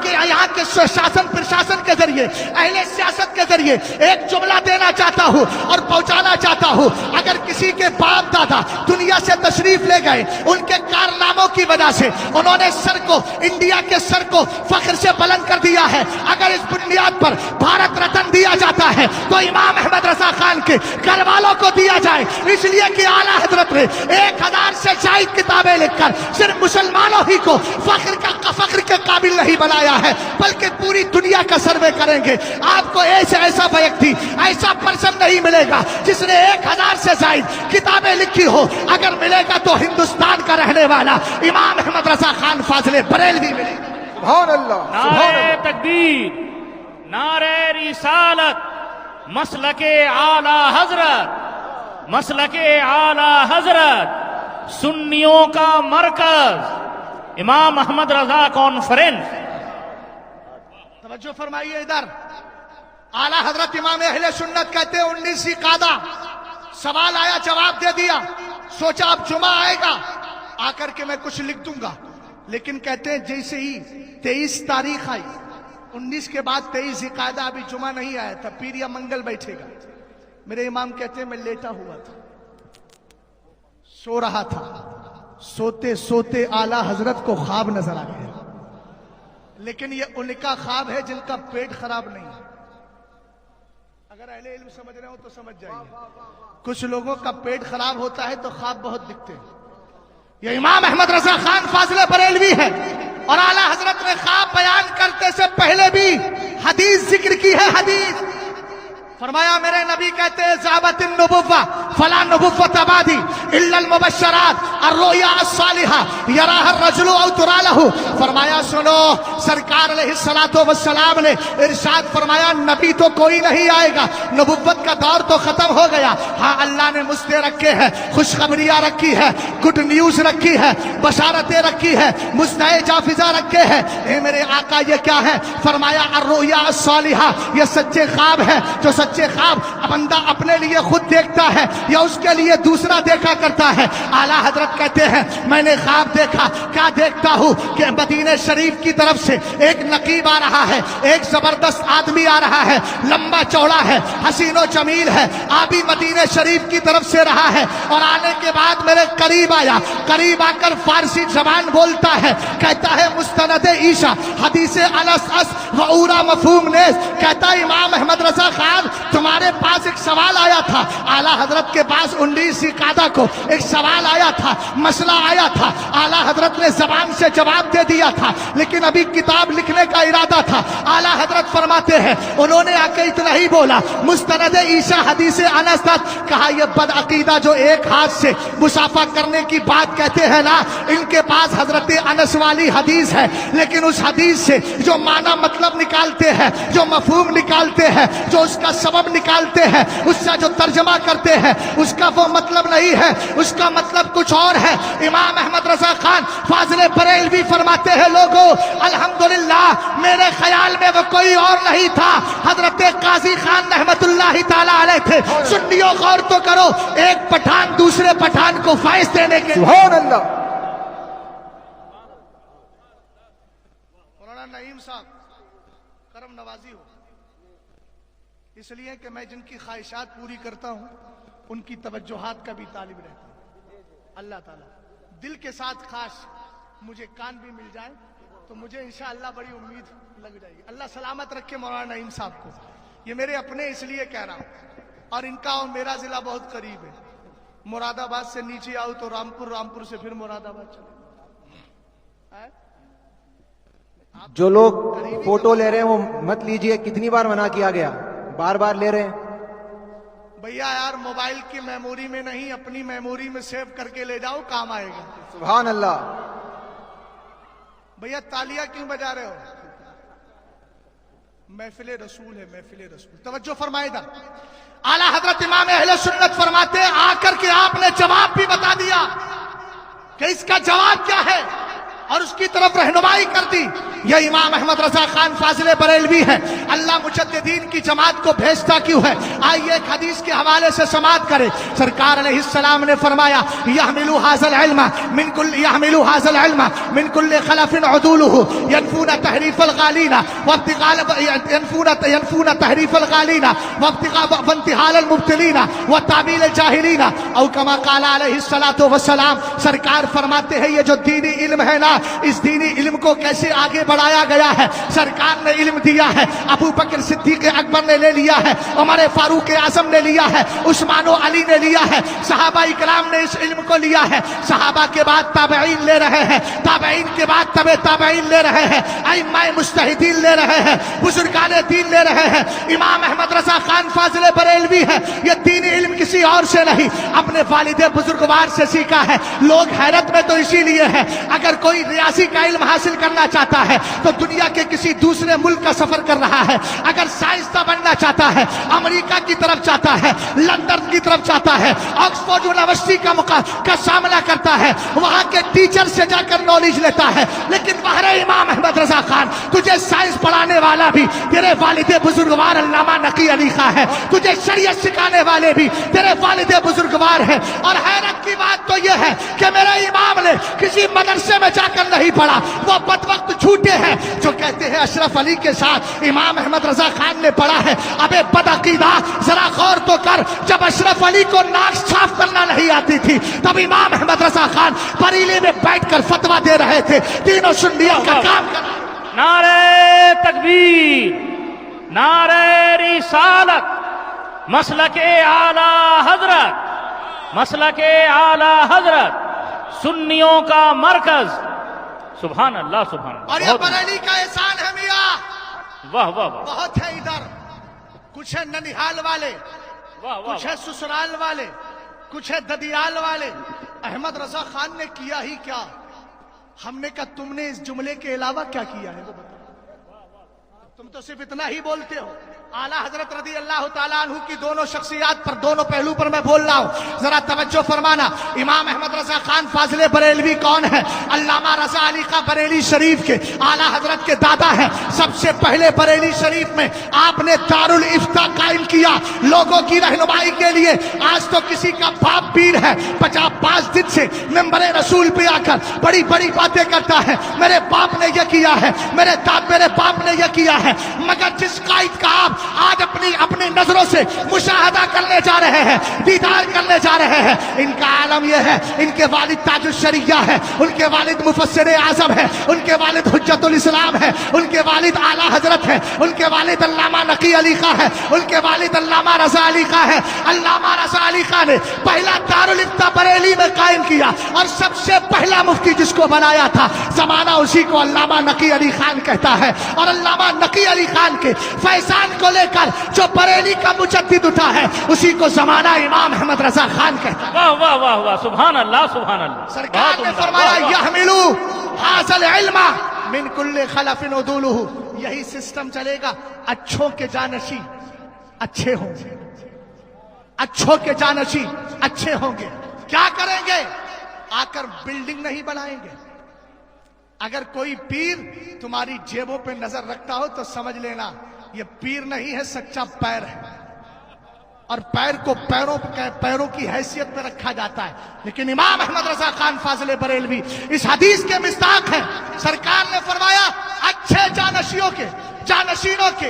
کے شاسن پرشاسن کے ذریعے، اہل سیاست کے ذریعے ایک جملہ دینا چاہتا ہوں اور پہنچانا چاہتا ہوں. اگر کسی کے باپ دادا دنیا سے تشریف لے گئے، ان کے کارناموں کی وجہ سے انہوں نے سر کو، انڈیا کے سر کو فخر سے بلند کر دیا ہے، اگر اس بنیاد پر بھارت رتن دیا جاتا ہے تو امام احمد رضا خان کے گھر والوں کو دیا جائے. اس لیے کہ اعلیٰ حضرت نے 1000 سے زائد کتابیں لکھ کر صرف مسلمانوں ہی کو فخر کے قابل نہیں بنایا ہے، بلکہ پوری دنیا کا سروے کریں گے. آپ کو ایسا ویکتی، ایسا پرسن نہیں ملے گا جس نے 1000 سے زائد کتابیں لکھی ہو. اگر ملے گا تو ہندوستان کا رہنے والا امام احمد رضا خان فاضل بریلوی ملے گا. سبحان اللہ، سبحان نعرہ اللہ. تکبیر، نعرہ رسالت، مسلک اعلی حضرت، مسلک اعلی حضرت، سنیوں کا مرکز، امام احمد رضا کانفرنس. توجہ فرمائیے ادھر. اعلیٰ حضرت امام اہل سنت کہتے ہیں 19 قادہ. سوال آیا جواب دے دیا. سوچا اب جمعہ آئے گا آ کر کے میں کچھ لکھ دوں گا، لیکن کہتے ہیں جیسے ہی 23 تاریخ آئی، 19 کے بعد 23 ذوالقعدہ، ابھی جمعہ نہیں آیا تھا، پیر یا منگل بیٹھے گا. میرے امام کہتے ہیں میں لیٹا ہوا تھا، سو رہا تھا. سوتے سوتے اعلیٰ حضرت کو خواب نظر آ گیا. لیکن یہ ان کا خواب ہے جن کا پیٹ خراب نہیں ہے. اگر اہل علم سمجھ رہے ہو تو سمجھ جائیے. کچھ لوگوں کا پیٹ خراب ہوتا ہے تو خواب بہت دکھتے ہیں. یہ امام احمد رضا خان فاضل بریلوی ہے. اور اعلیٰ حضرت نے خواب بیان کرتے سے پہلے بھی حدیث ذکر کی ہے. حدیث فرمایا میرے نبی کہتے ہیں ذابت النبوہ فلا نبوۃ بعدی الا المبشرات الرؤیا الصالحہ یراها الرجل او ترى له. فرمایا سنو، سرکار علیہ الصلوۃ والسلام نے ارشاد فرمایا نبی تو کوئی نہیں آئے گا، نبوت کا دور تو ختم ہو گیا. ہاں اللہ نے مجھے رکھے ہیں، خوشخبریاں رکھی ہے، گڈ نیوز رکھی ہے، بشارتیں رکھی ہے، مصنع جافزہ رکھے ہیں. اے میرے آقا یہ کیا ہے؟ فرمایا الرؤیا الصالحہ، یہ سچے خواب ہے. جو سچے خواب بندہ اپنے لیے خود دیکھتا ہے یا اس کے لیے دوسرا دیکھا کرتا ہے. اعلیٰ حضرت کہتے ہیں میں نے خواب دیکھا. کیا دیکھتا ہوں کہ مدینہ شریف کی طرف سے ایک نقیب آ رہا ہے، ایک زبردست آدمی آ رہا ہے، لمبا چوڑا ہے، حسین و جمیل ہے، آبی مدینہ شریف کی طرف سے رہا ہے. اور آنے کے بعد میرے قریب آیا، قریب آ کر فارسی زبان بولتا ہے، کہتا ہے مستند عیسیٰ حدیث انس و اورا مفہوم نیز. کہتا ہے امام احمد رضا خان تمہارے پاس ایک سوال آیا تھا. اعلیٰ حضرت کے پاس 19 ذوالقعدہ کو ایک سوال آیا تھا، مسئلہ آیا تھا. اعلیٰ حضرت نے زبان سے جواب دے دیا تھا، لیکن ابھی کتاب لکھنے کا ارادہ تھا. اعلیٰ حضرت فرماتے ہیں انہوں نے آ کے اتنا ہی بولا مستند عیسیٰ حدیث انس تک. کہا یہ بد عقیدہ جو ایک ہاتھ سے مسافہ کرنے کی بات کہتے ہیں نا، ان کے پاس حضرت انس والی حدیث ہے، لیکن اس حدیث سے جو معنی مطلب نکالتے ہیں، جو مفہوم نکالتے ہیں، جو اس کا سبب نکالتے ہیں، اس سے جو ترجمہ کرتے ہیں، اس کا وہ مطلب نہیں ہے، اس کا مطلب کچھ اور ہے. امام احمد رضا خان فاضل بریلوی فرماتے ہیں لوگوں الحمدللہ میرے خیال میں وہ کوئی اور نہیں تھا، حضرت قاضی خان رحمت اللہ تعالی علیہ تھے. سنیوں غور تو کرو، ایک پٹھان دوسرے پٹھان کو فائز دینے کے سبحان اللہ. مولانا نعیم صاحب کرم نوازی ہو، اس لیے کہ میں جن کی خواہشات پوری کرتا ہوں ان کی توجہات کا بھی طالب رہتا ہوں. اللہ تعالیٰ دل کے ساتھ خاص مجھے کان بھی مل جائے تو مجھے انشاءاللہ بڑی امید لگ جائے گی. اللہ سلامت رکھے مولانا نعیم صاحب کو. یہ میرے اپنے اس لیے کہہ رہا ہوں، اور ان کا اور میرا ضلع بہت قریب ہے. مراد آباد سے نیچے آؤ تو رامپور، رامپور سے پھر مراد آباد چلے. جو لوگ فوٹو لے رہے ہیں وہ مت لیجئے. کتنی بار منع کیا گیا, بار بار لے رہے ہیں. بھیا یار موبائل کی میموری میں نہیں, اپنی میموری میں سیو کر کے لے جاؤ, کام آئے گا. سبحان اللہ. بھیا تالیاں کیوں بجا رہے ہو؟ محفل رسول ہے, محفل رسول. توجہ فرمائے ادھر. اعلیٰ حضرت امام اہل سنت فرماتے ہیں, آ کر کے آپ نے جواب بھی بتا دیا کہ اس کا جواب کیا ہے اور اس کی طرف رہنمائی کر دی. یہ امام احمد رضا خان فاضل بریلوی ہے. اللہ مجددین کی جماعت کو بھیجتا کیوں ہے؟ آئیے ایک حدیث کے حوالے سے سماعت کریں. سرکار علیہ السلام نے فرمایا, يحملوا هذا العلم من كل خلف عدوله ينفون تحريف الغالين ينفون تحريف الغالين وانتحال المبتلين وتعبيل الجاهلين او كما قال علیہ الصلوۃ والسلام. سرکار فرماتے ہیں یہ جو دینی علم ہے نا, اس دینی علم کو کیسے آگے بڑھایا گیا ہے. سرکار نے علم دیا ہے, ابو بکر صدیق اکبر نے لے لیا ہے, عمر فاروق اعظم نے لیا ہے, عثمان و علی نے لیا ہے, صحابہ اکرام نے اس علم کو لیا ہے. صحابہ کے بعد تابعین لے رہے ہیں, تابعین کے بعد تبع تابعین لے رہے ہیں, ائمہ مجتہدین لے رہے ہیں, بزرگان دین لے رہے ہیں. امام احمد رضا خان فاضل بریلوی ہے. یہ دینی علم کسی اور سے نہیں, اپنے والد بزرگوار سے سیکھا ہے. لوگ حیرت میں تو اسی لیے ہے, اگر کوئی ریاضی کا علم حاصل کرنا چاہتا ہے تو دنیا کے کسی دوسرے ملک کا سفر کر رہا ہے. اگر سائنسداں بننا چاہتا ہے امریکہ کی طرف جاتا ہے, لندن کی طرف جاتا ہے, آکسفورڈ یونیورسٹی کا سامنا کرتا ہے, وہاں کے ٹیچر سے جا کر نالج لیتا ہے. لیکن بہر امام احمد رضا خان, تجھے سائنس پڑھانے والا بھی تیرے والد بزرگوار علامہ نقی علی خان ہے, تجھے شریعت سکھانے والے بھی تیرے والد بزرگوار ہے. اور حیرت کی بات تو یہ ہے کہ میرے امام نے کسی مدرسے میں جا کر نہیں پڑھا. وہ بدبخت جھوٹے ہیں جو کہتے ہیں اشرف علی کے ساتھ امام احمد رضا خان نے پڑھا ہے. ابے بدعقیدہ, ذرا غور تو کر, جب اشرف علی کو ناک صاف کرنا نہیں آتی تھی تب امام احمد رضا خان بریلی میں بیٹھ کر فتویٰ دے رہے تھے, تینوں سنیوں کا کام کر. نعرہ تکبیر, نعرہ رسالت, مسلک اعلی حضرت, مسلک اعلی حضرت, سنیوں کا مرکز. سبحان اللہ, سبحان اللہ. اور یہ بریلی کا احسان ہے میاں, واہ واہ واہ, بہت ہے. ادھر کچھ ہے ننیحال والے, واہ واہ, کچھ ہے سسرال والے, کچھ ہے ددیال والے. احمد رضا خان نے کیا ہی کیا؟ ہم نے کہا تم نے اس جملے کے علاوہ کیا کیا ہے وہ بتاؤ. تم تو صرف اتنا ہی بولتے ہو. اعلیٰ حضرت رضی اللہ تعالیٰ عنہ کی دونوں شخصیات پر, دونوں پہلو پر میں بول رہا ہوں, ذرا توجہ فرمانا. امام احمد رضا خان فاضل بریلوی کون ہے؟ علامہ رضا علی خان بریلی شریف کے اعلیٰ حضرت کے دادا ہیں. سب سے پہلے بریلی شریف میں آپ نے دارالافتاء قائم کیا لوگوں کی رہنمائی کے لیے. آج تو کسی کا باپ پیر ہے, 5 دن سے ممبر رسول پہ آ کر بڑی بڑی باتیں کرتا ہے, میرے باپ نے یہ کیا ہے, میرے باپ نے یہ کیا ہے. مگر جس قائد کا آپ آج اپنی نظروں سے مشاہدہ کرنے جا رہے ہیں, دیدار کرنے جا رہے ہیں, ان کا عالم یہ ہے, ان کے والد تاج الشریعہ ہے, ان کے والد مفسر اعظم ہے, ان کے والد حجت الاسلام ہے, ان کے والد اعلیٰ حضرت ہے, ان کے والد علامہ نقی علی خان ہے, ان کے والد علامہ رضا علی خان ہے. علامہ رضا علی خان نے پہلا دارالافتاء بریلی میں قائم کیا, اور سب سے پہلا مفتی جس کو بنایا تھا زمانہ اسی کو علامہ نقی علی خان کہتا ہے. اور علامہ نقی علی خان کے فیضان کو لے کر جو بریلی کا مجدد اٹھا ہے اسی کو زمانہ امام احمد رضا خان کہتا ہے. واہ واہ واہ واہ, سبحان اللہ, سبحان اللہ. سرکار نے فرمایا یحملوا ھذا العلم من کل خلف عدوله. یہی سسٹم چلے گا. اچھوں کے جانشین اچھے ہوں گے, اچھوں کے جانشین اچھے ہوں گے. کیا کریں گے؟ آ کر بلڈنگ نہیں بنائیں گے. اگر کوئی پیر تمہاری جیبوں پہ نظر رکھتا ہو تو سمجھ لینا یہ پیر نہیں ہے, سچا پیر ہے. اور پیر کو پیروں کی حیثیت میں رکھا جاتا ہے. لیکن امام احمد رضا خان فاضل بریلوی اس حدیث کے مصداق ہیں. سرکار نے فرمایا اچھے جانشینوں کے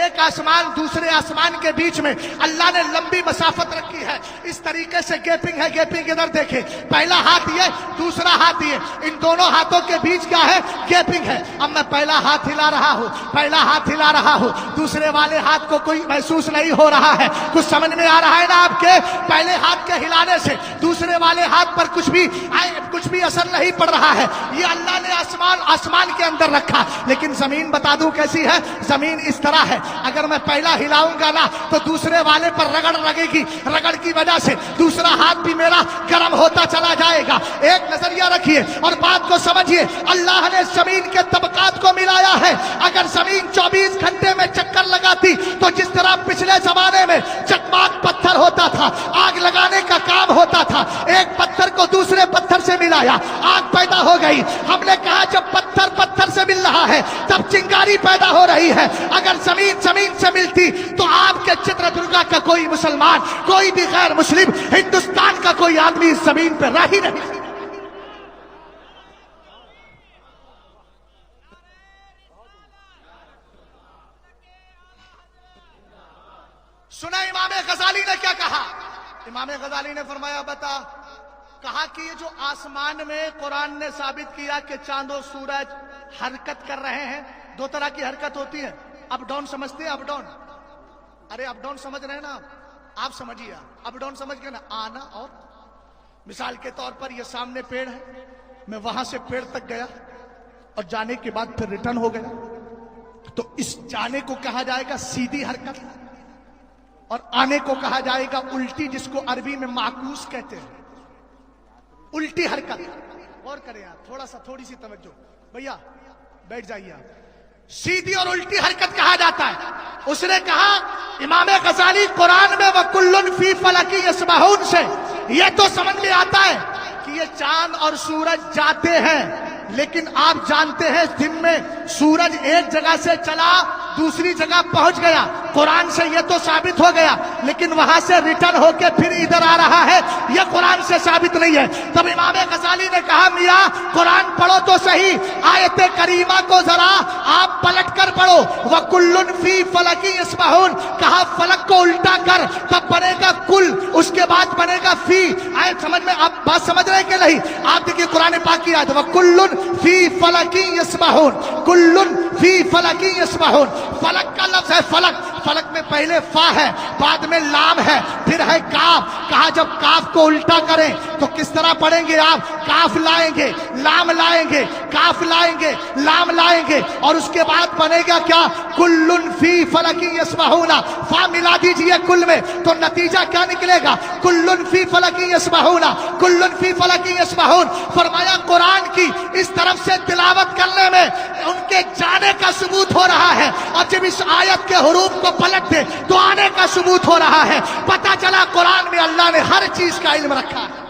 ایک آسمان دوسرے آسمان کے بیچ میں اللہ نے لمبی مسافت رکھی ہے. اس طریقے سے گیپنگ ہے. گیپنگ ادھر دیکھیں, پہلا ہاتھ یہ, دوسرا ہاتھ یہ, ان دونوں ہاتھوں کے بیچ کیا ہے؟ گیپنگ ہے. اب میں پہلا ہاتھ ہلا رہا ہوں, پہلا ہاتھ ہلا رہا ہوں, دوسرے والے ہاتھ کو کوئی محسوس نہیں ہو رہا ہے. کچھ سمجھ میں آ رہا ہے نا آپ کے؟ پہلے ہاتھ کے ہلانے سے دوسرے والے ہاتھ پر کچھ بھی اثر نہیں پڑ رہا ہے. یہ اللہ نے آسمان کے اندر رکھا. لیکن زمین بتا دوں کیسی ہے؟ زمین اس طرح ہے, اگر میں پہلا ہلاؤں گا نا تو دوسرے والے پر رگڑ لگے گی. رگڑ کی وجہ سے دوسرا ہاتھ بھی میرا گرم ہوتا چلا جائے گا. ایک نظریہ رکھیے اور بات کو سمجھیے. اللہ نے زمین کے طبقات کو ملایا ہے. اگر زمین 24 گھنٹے میں چکر لگاتی تو جس طرح پچھلے زمانے میں چکماک پتھر ہوتا تھا, آگ لگانے کا کام ہوتا تھا, ایک پتھر کو دوسرے پتھر سے ملایا, آگ پیدا ہو گئی. ہم نے کہا جب پتھر سے مل رہا ہے تب چنگاری پیدا ہو رہی ہے. اگر زمین سے ملتی تو آپ کے چتردرگا کا کوئی مسلمان, کوئی بھی غیر مسلم, ہندوستان کا کوئی آدمی اس زمین پہ رہ ہی نہیں. سنا امام غزالی نے کیا کہا؟ امام غزالی نے فرمایا بتا, کہا کہ یہ جو آسمان میں قرآن نے ثابت کیا کہ چاند و سورج حرکت کر رہے ہیں, دو طرح کی حرکت ہوتی ہے. اپ ڈاؤن سمجھتے ہیں؟ اپ ڈاؤن, ارے اپ ڈاؤن سمجھ رہے ہیں نا آپ سمجھیے. اپ ڈاؤن سمجھ گئے نا, آنا اور. مثال کے طور پر یہ سامنے پیڑ ہے, میں وہاں سے پیڑ تک گیا اور جانے کے بعد پھر ریٹرن ہو گیا, تو اس جانے کو کہا جائے گا سیدھی حرکت, اور آنے کو کہا جائے گا الٹی, جس کو عربی میں معکوس کہتے ہیں, الٹی حرکت. غور کریں آپ, تھوڑی سی توجہ. بھیا بیٹھ جائیے آپ. سیدھی اور الٹی حرکت کہا جاتا ہے. اس نے کہا امام غزالی قرآن میں وَكُلٌّ فِي فَلَكٍ يَسْبَحُونَ سے یہ تو سمجھ میں آتا ہے کہ یہ چاند اور سورج جاتے ہیں, لیکن آپ جانتے ہیں دن میں سورج ایک جگہ سے چلا دوسری جگہ پہنچ گیا. قرآن سے یہ تو ثابت ہو گیا, لیکن وہاں سے ریٹرن ہو کے پھر ادھر آ رہا ہے, یہ قرآن سے ثابت نہیں ہے. تب امام غزالی نے کہا میاں قرآن پڑھو تو صحیح, آیت کریمہ کو ذرا آپ پلٹ کر پڑھو. وَكُلٌّ فِي فَلَكٍ يَسْبَحُونَ, کہا فلک کو الٹا کر تب بنے گا کل, اس کے بعد بنے گا فی. آئے سمجھ میں, آپ بات سمجھ رہے کہ نہیں؟ آپ دیکھیے قرآن پاک کی آیت وَكُلٌّ فِي فَلَكٍ يَسْبَحُونَ, کُلٌّ فِي فَلَكٍ يَسْبَحُونَ. فلک کا لفظ ہے فلک, فلک میں پہلے فا ہے, بعد میں لام ہے, پھر ہے کاف. کہا جب کاف کو الٹا کریں تو کس طرح پڑھیں گے آپ؟ کاف لائیں گے, لام لائیں گے, کاف لائیں گے, لام لائیں گے, اور اس کے بعد بنے گا کیا؟ کلٌ فی فلک یسبحون. فا ملا دیجئے کل میں تو نتیجہ کیا نکلے گا؟ کلٌ فی فلک یسبحون, کلٌ فی فلک یسبحون. فرمایا قرآن کی اس طرف سے تلاوت کرنے میں ان کے جانے کا ثبوت ہو رہا ہے, اور جب اس آیت کے حروف کو پلٹ دے تو آنے کا ثبوت ہو رہا ہے. پتہ چلا قرآن میں اللہ نے ہر چیز کا علم رکھا ہے.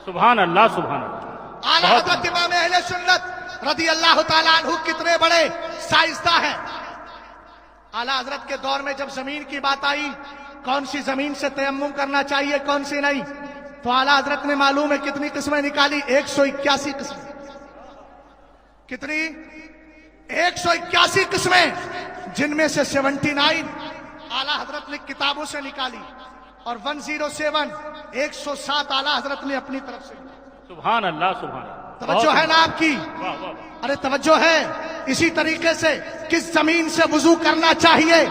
سبحان اللہ, سبحان اللہ. اعلیٰ حضرت امام اہل سنت رضی اللہ تعالیٰ عنہ کتنے بڑے سائنسداں ہیں. اعلیٰ حضرت کے دور میں جب زمین کی بات آئی, کون سی زمین سے تیمم کرنا چاہیے کون سی نہیں, تو اعلیٰ حضرت نے معلوم ہے کتنی قسمیں نکالی؟ 181 قسمیں. کتنی؟ 181 قسمیں, جن میں سے 79 اعلیٰ حضرت نے کتابوں سے نکالی, اور 107 107 اعلیٰ حضرت نے اپنی طرف سے. سبحان اللہ, سبحان اللہ. توجہ ہے نا آپ کی؟ واہ واہ. ارے توجہ ہے. اسی طریقے سے کس زمین سے وضو کرنا چاہیے,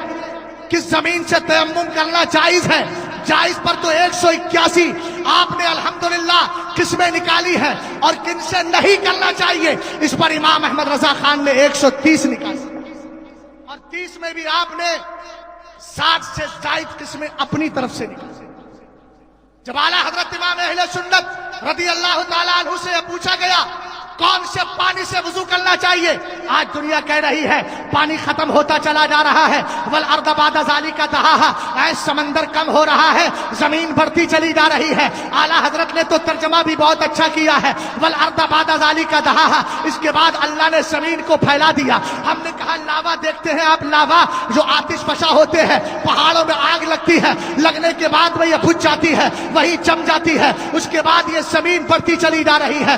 کس زمین سے تیمم کرنا جائز ہے, جائز پر تو 181 آپ نے الحمدللہ قسمیں نکالی ہیں, اور کن سے نہیں کرنا چاہیے اس پر امام احمد رضا خان نے 130 نکالی, اور 30 میں بھی آپ نے 60 سے زائد قسمیں اپنی طرف سے نکالی. جب اعلیٰ حضرت امام اہل سنت رضی اللہ تعالیٰ عنہ سے پوچھا گیا کون سے پانی سے وضو کرنا چاہیے, آج دنیا کہہ رہی ہے پانی ختم ہوتا چلا جا رہا ہے, والارض بعد ذالک دہاہا, اے سمندر کم ہو رہا ہے, زمین بڑھتی چلی جا رہی ہے. اعلیٰ حضرت نے تو ترجمہ بھی بہت اچھا کیا ہے, والارض بعد ذالک دہاہا. اس کے بعد اللہ نے زمین کو پھیلا دیا. ہم نے کہا لاوا دیکھتے ہیں آپ, لاوا جو آتش فشاں ہوتے ہیں, پہاڑوں میں آگ لگتی ہے, لگنے کے بعد وہ یہ بجھ جاتی ہے, وہی جم جاتی ہے, اس کے بعد یہ زمین بڑھتی چلی جا رہی ہے.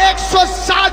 160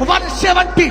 170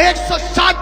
160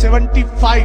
75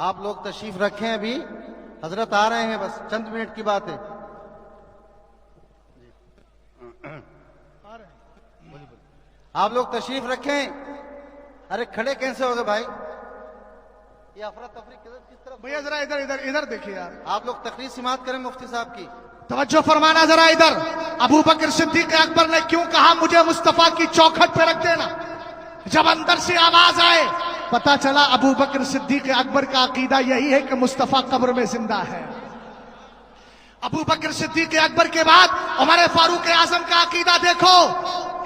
آپ لوگ تشریف رکھیں، ابھی حضرت آ رہے ہیں، بس چند منٹ کی بات ہے. آپ لوگ تشریف رکھیں. ارے کھڑے کیسے ہو گئے بھائی؟ یہ افراتفری کس طرف؟ بھیا ذرا ادھر ادھر ادھر دیکھیے یار. آپ لوگ تقریر سماعت کریں مفتی صاحب کی. توجہ فرمانا ذرا ادھر. ابو بکر صدیق اکبر نے کیوں کہا مجھے مصطفیٰ کی چوکھٹ پہ رکھ دینا؟ جب اندر سے آواز آئے پتا چلا ابو بکر صدیق اکبر کا عقیدہ یہی ہے کہ مصطفیٰ قبر میں زندہ ہے. ابو بکر صدیق اکبر کے بعد عمر فاروق اعظم کا عقیدہ دیکھو.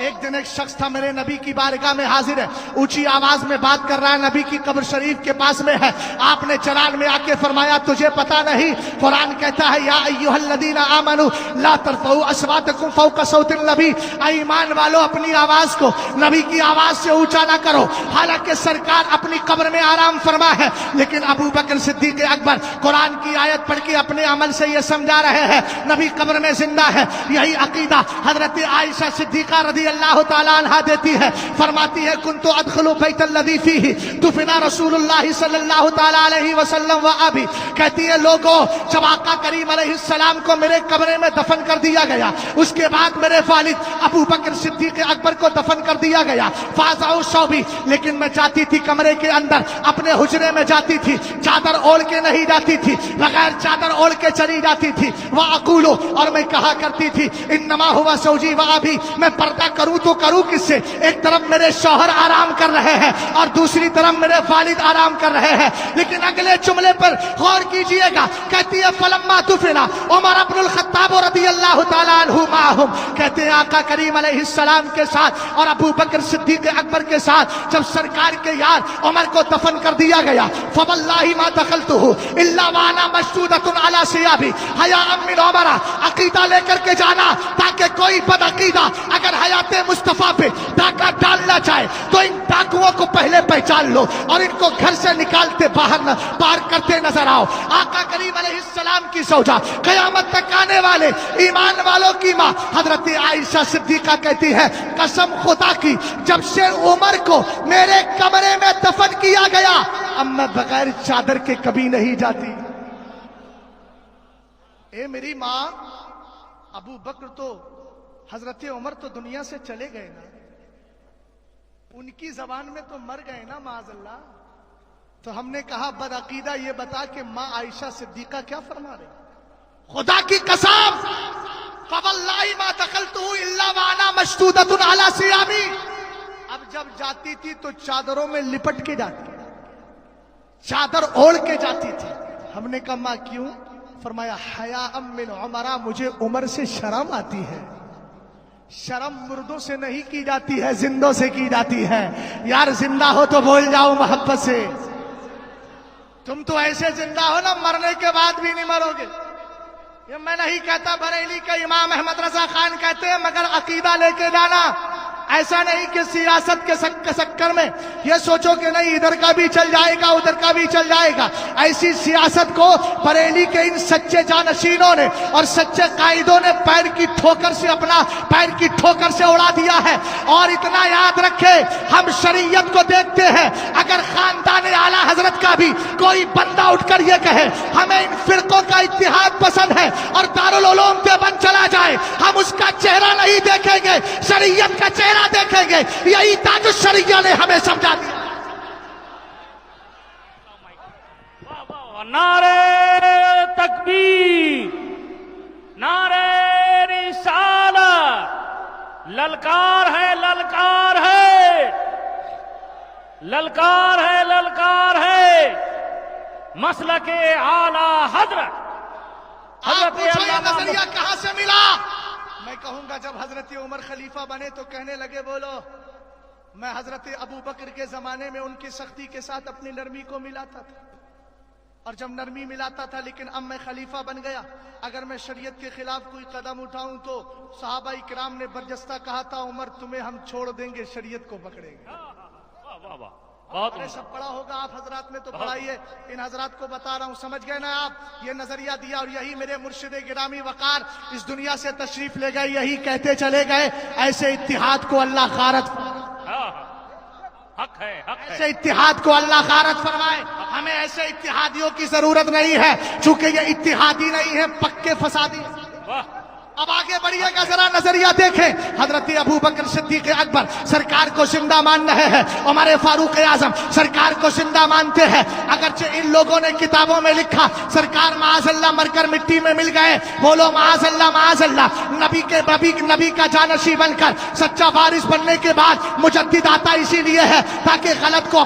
ایک دن ایک شخص تھا میرے نبی کی بارگاہ میں حاضر ہے، اونچی آواز میں بات کر رہا ہے، نبی کی قبر شریف کے پاس میں ہے. آپ نے چلان میں آ کے فرمایا تجھے پتا نہیں قرآن کہتا ہے یا ایھا الذین آمنوا لا ترفعوا اصواتکم فوق صوت النبی، ایمان والو اپنی آواز کو نبی کی آواز سے اونچا نہ کرو. حالانکہ سرکار اپنی قبر میں آرام فرما ہے، لیکن ابو بکر صدیق اکبر قرآن کی آیت پڑھ کے اپنے عمل سے یہ سمجھا رہے ہیں نبی قبر میں زندہ ہے. یہی عقیدہ حضرت عائشہ صدیقہ رضی اللہ تعالی عنہا دیتی ہے. فرماتی ہے کنت ادخل بیت الذی فیہ دفن رسول اللہ صلی اللہ تعالی علیہ وسلم و ابی. کہتی ہے لوگوں جب آقا کریم علیہ السلام کو میرے کمرے میں دفن کر دیا گیا، اس کے بعد میرے والد ابو بکر صدیق اکبر کو دفن کر دیا گیا. فازعوا ثوبی، لیکن میں جاتی تھی کمرے کے اندر، اپنے حجرے میں جاتی تھی، چادر اوڑھ کے نہیں جاتی تھی، بغیر چادر اوڑھ کے چلی جاتی تھی. وَأَقُولُ، اور میں کہا کرتی تھی انما هو زوجی وابی، میں پردہ کروں تو کروں کس سے؟ ایک طرف میرے شوہر آرام کر رہے ہیں اور دوسری طرف میرے والد آرام کر رہے ہیں. لیکن اگلے جملے پر غور کیجئے گا، کہتی ہے فلما دفن عمر بن الخطاب رضی اللہ تعالی عنہ معہم. کہتے ہیں آقا کریم علیہ السلام کے ساتھ اور ابو بکر صدیق اکبر کے ساتھ جب سرکار کے یار عمر کو دفن کر دیا گیا، فواللہ ما دخلته الا وانا مشدودۃ علی ثیابی حیاء من عمر. عقیدہ لے کر کے جانا تاکہ کوئی بد عقیدہ اگر حیات مصطفیٰ پہ ڈاکہ ڈالنا چاہے تو ان ڈاکوؤں کو پہلے پہچان لو اور ان کو گھر سے نکالتے باہر کرتے نظر آؤ. آقا کریم علیہ السلام کی زوجہ، قیامت تک آنے والے ایمان والوں کی ماں حضرت عائشہ صدیقہ کہتی ہے قسم خدا کی جب سے عمر کو میرے کمرے میں دفن کیا گیا اب میں بغیر چادر کے کبھی نہیں جاتی. اے میری ماں، ابو بکر تو حضرت عمر تو دنیا سے چلے گئے نا، ان کی زبان میں تو مر گئے نا معاذ اللہ. تو ہم نے کہا بد عقیدہ یہ بتا کہ ماں عائشہ صدیقہ کیا فرما رہے؟ خدا کی قسم فواللہ ما دخلتہ الا وانا مشدودۃ علی ثیابی. اب جب جاتی تھی تو چادروں میں لپٹ کے جاتی، چادر اوڑھ کے جاتی تھی. ہم نے کہا ماں کیوں؟ فرمایا حیاء من عمر، مجھے عمر سے شرم آتی ہے. شرم مردوں سے نہیں کی جاتی ہے، زندوں سے کی جاتی ہے. یار زندہ ہو تو بول جاؤ محبت سے. تم تو ایسے زندہ ہو نا مرنے کے بعد بھی نہیں مرو گے. یہ میں نہیں کہتا، بریلی کا امام احمد رضا خان کہتے ہیں مگر عقیدہ لے کے جانا. ایسا نہیں کہ سیاست کے چکر میں یہ سوچو کہ نہیں ادھر کا بھی چل جائے گا ادھر کا بھی چل جائے گا. ایسی سیاست کو بریلی کے ان سچے جانشینوں نے اور سچے قائدوں نے پیر کی ٹھوکر سے اڑا دیا ہے. اور اتنا یاد رکھے ہم شریعت کو دیکھتے ہیں، اگر خاندان اعلی حضرت کا بھی کوئی بندہ اٹھ کر یہ کہے ہمیں ان فرقوں کا اتحاد پسند ہے اور دارالعلوم دیوبند چلا جائے، ہم اس کا چہرہ نہیں دیکھیں گے، شریعت کا چہرہ دیکھیں گے. یہی تاج الشریعہ نے ہمیں سمجھا دیا. نعرہ تکبیر، نعرہ رسالت. للکار ہے، للکار ہے، للکار ہے، للکار ہے. مسلک اعلی حضرت آپ پوچھو یہ نظریہ کہاں سے ملا؟ میں کہوں گا جب حضرت عمر خلیفہ بنے تو کہنے لگے بولو میں حضرت ابو بکر کے زمانے میں ان کی سختی کے ساتھ اپنی نرمی کو ملاتا تھا، اور جب نرمی ملاتا تھا لیکن اب میں خلیفہ بن گیا، اگر میں شریعت کے خلاف کوئی قدم اٹھاؤں تو صحابہ اکرام نے برجستہ کہا تھا عمر تمہیں ہم چھوڑ دیں گے، شریعت کو پکڑیں گے. بہت سب پڑھا ہوگا آپ حضرات نے تو پڑھائیے، ان حضرات کو بتا رہا ہوں، سمجھ گئے نا آپ؟ یہ نظریہ دیا اور یہی میرے مرشد گرامی وقار اس دنیا سے تشریف لے گئے، یہی کہتے چلے گئے ایسے اتحاد کو اللہ غارت حق ہے، حق ہے. ایسے اتحاد کو اللہ غارت فرمائے. ہم ہمیں ایسے اتحادیوں کی ضرورت نہیں ہے، چونکہ یہ اتحادی نہیں ہے، پکے فسادی ہیں۔ واہ اب آگے بڑھیے گا، ذرا نظریہ دیکھیں۔ حضرت ابو بکر صدیق اکبر سرکار کو زندہ مان رہے ہیں، عمر فاروق اعظم سرکار کو زندہ مانتے ہیں، اگرچہ ان لوگوں نے کتابوں میں لکھا سرکار معاذ اللہ مر کر مٹی میں مل گئے، بولو معاذ اللہ، نبی کا جانشی بن کر سچا وارث بننے کے بعد مجدد آتا اسی لیے ہے تاکہ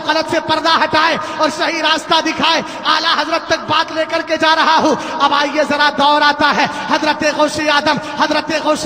غلط سے پردہ ہٹائے اور صحیح راستہ دکھائے۔ اعلیٰ حضرت تک بات لے کر کے جا رہا ہوں۔ اب آئیے ذرا دور آتا ہے حضرت غوث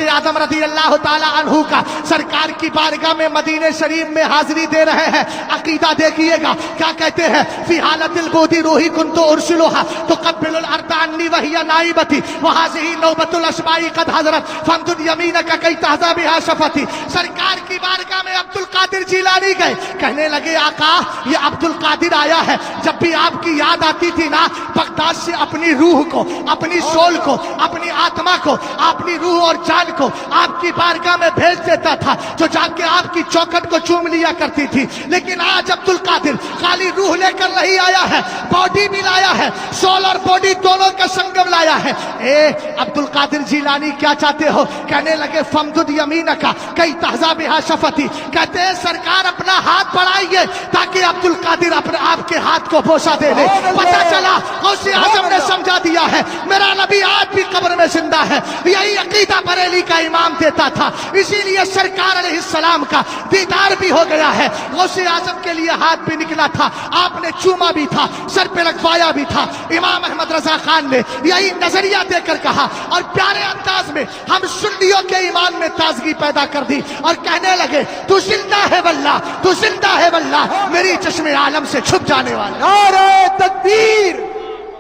اعظم رضی اللہ تعالی عنہ کا، سرکار کی بارگاہ میں مدینہ شریف میں حاضری دے رہے ہیں۔ عقیدہ دیکھیے گا کیا کہتے ہیں، فی حالت البودی روحی کنت ارسلها تقبل الارض عنی وہی نائبتی وہذہ نوبت الاشباء قد حضرت فامدد یمینک کی تہذا بها شفتی۔ سرکار کی بارگاہ میں عبد القادر جیلانی گئے، کہنے لگے آقا یہ عبد القادر آیا ہے، جب بھی آپ کی یاد آتی تھی نا بغداد سے اپنی روح کو، اپنی سول کو، اپنی آتما کو، اپنی روح اور جان کو آپ کی بارگاہ میں بھیج دیتا تھا، جو جا کے آپ کی چوکھٹ کو چوم لیا کرتی تھی۔ لیکن آج عبد القادر خالی روح لے کر نہیں آیا ہے، باڈی بھی لایا ہے، سول اور باڈی دونوں کا سنگم لایا ہے۔ اے عبد القادر جیلانی کیا چاہتے ہو؟ کہنے لگے فمدد یمینک کی تہذا بها شفتی، کہتے ہیں سرکار اپنا ہاتھ بڑھائیے تاکہ عبد القادر اپنے آپ کے ہاتھ کو بوسہ دے لے۔ پتہ چلا غوث اعظم نے سمجھا دیا ہے میرا نبی آج بھی قبر میں زندہ ہے۔ یہی عقیدہ بریلی کا امام دیتا تھا، اسی لیے سرکار علیہ السلام کا دیدار بھی ہو گیا ہے۔ غوث اعظم کے لیے ہاتھ بھی نکلا تھا، آپ نے چوما بھی تھا، سر پہ لگوایا بھی تھا۔ امام احمد رضا خان نے یہی نظریہ دے کر کہا اور پیارے انداز میں ہم سنیوں کے ایمان میں تازگی پیدا کر دی اور کہنے لگے تو زندہ ہے واللہ، تو زندہ ہے واللہ، میری چشم عالم سے چھپ جانے والا۔ نعرہ تکبیر،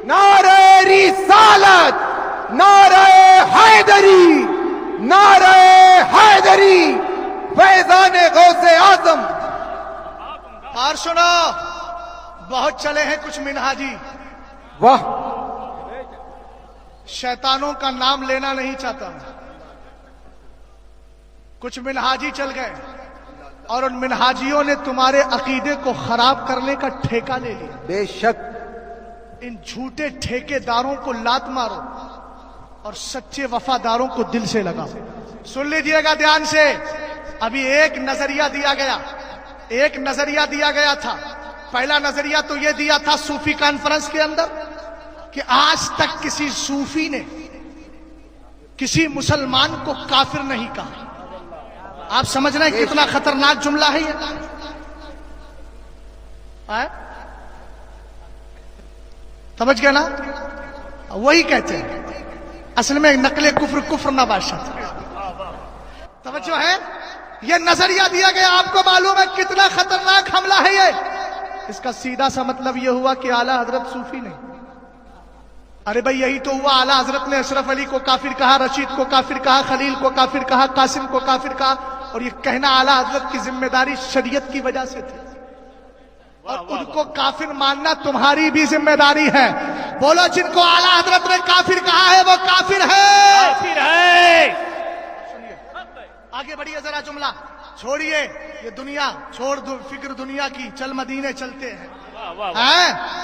نعرہ رسالت، نعرہ حیدری، نعرہ حیدری، فیضان غوث اعظم۔ اور سنو، بہت چلے ہیں کچھ منہاجی، واہ، شیطانوں کا نام لینا نہیں چاہتا ہوں۔ کچھ منہاجی چل گئے اور ان منہاجیوں نے تمہارے عقیدے کو خراب کرنے کا ٹھیکہ لے لیا۔ بے شک ان جھوٹے ٹھیکے داروں کو لات مارو اور سچے وفاداروں کو دل سے لگاؤ۔ سن لیجئے گا دھیان سے، ابھی ایک نظریہ دیا گیا تھا۔ پہلا نظریہ تو یہ دیا تھا صوفی کانفرنس کے اندر کہ آج تک کسی صوفی نے کسی مسلمان کو کافر نہیں کہا۔ آپ سمجھ رہے ہیں کتنا خطرناک جملہ ہے یہ؟ سمجھ گئے نا؟ وہی کہتے ہیں اصل میں نقل کفر نہ باشد۔ توجہ ہے، یہ نظریہ دیا گیا، آپ کو معلوم ہے کتنا خطرناک حملہ ہے یہ؟ اس کا سیدھا سا مطلب یہ ہوا کہ اعلیٰ حضرت صوفی نہیں۔ ارے بھائی یہی تو ہوا، اعلیٰ حضرت نے اشرف علی کو کافر کہا، رشید کو کافر کہا، خلیل کو کافر کہا، قاسم کو کافر کہا، اور یہ کہنا اعلیٰ حضرت کی ذمہ داری شریعت کی وجہ سے تھی، اور ان کو کافر ماننا تمہاری بھی ذمہ داری ہے۔ بولو جن کو اعلیٰ حضرت نے کافر کہا ہے وہ کافر ہے۔ کافر ہے۔ سنیے، آگے بڑھیے ذرا، جملہ چھوڑیے، یہ دنیا چھوڑ دو، فکر دنیا کی، چل مدینے چلتے ہیں۔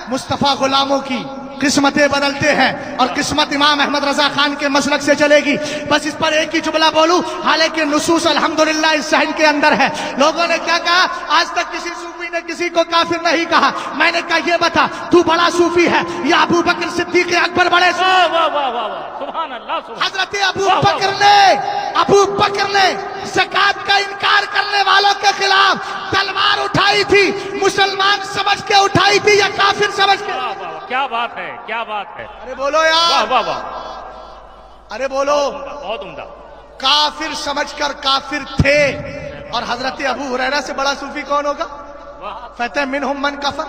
مصطفیٰ غلاموں کی قسمتیں بدلتے ہیں اور قسمت امام احمد رضا خان کے مسلک سے چلے گی۔ بس اس پر ایک ہی جملہ بولوں، حالانکہ نصوص الحمدللہ اس ذہن کے اندر ہے۔ لوگوں نے کیا کہا، آج تک کسی صوفی نے کسی کو کافر نہیں کہا۔ میں نے کہا یہ بتا تو بڑا صوفی ہے یا ابو بکر صدیق اکبر بڑے صوفی؟ واہ واہ واہ واہ واہ، سبحان اللہ، سبحان حضرت ابو بکر نے زکات کا انکار کرنے والوں کے خلاف تلوار اٹھائی تھی، مسلمان سمجھ کے اٹھائی تھی یا کافر سمجھ کے؟ واہ واہ، کیا بات ہے، کیا بات ہے، ارے بولو واہ یار، واہ واہ، ارے بولو، بہت عمدہ۔ کافر سمجھ کر کافر تھے۔ اور حضرت ابو ہریرہ سے بڑا صوفی کون ہوگا؟ فتح منہم من کفر۔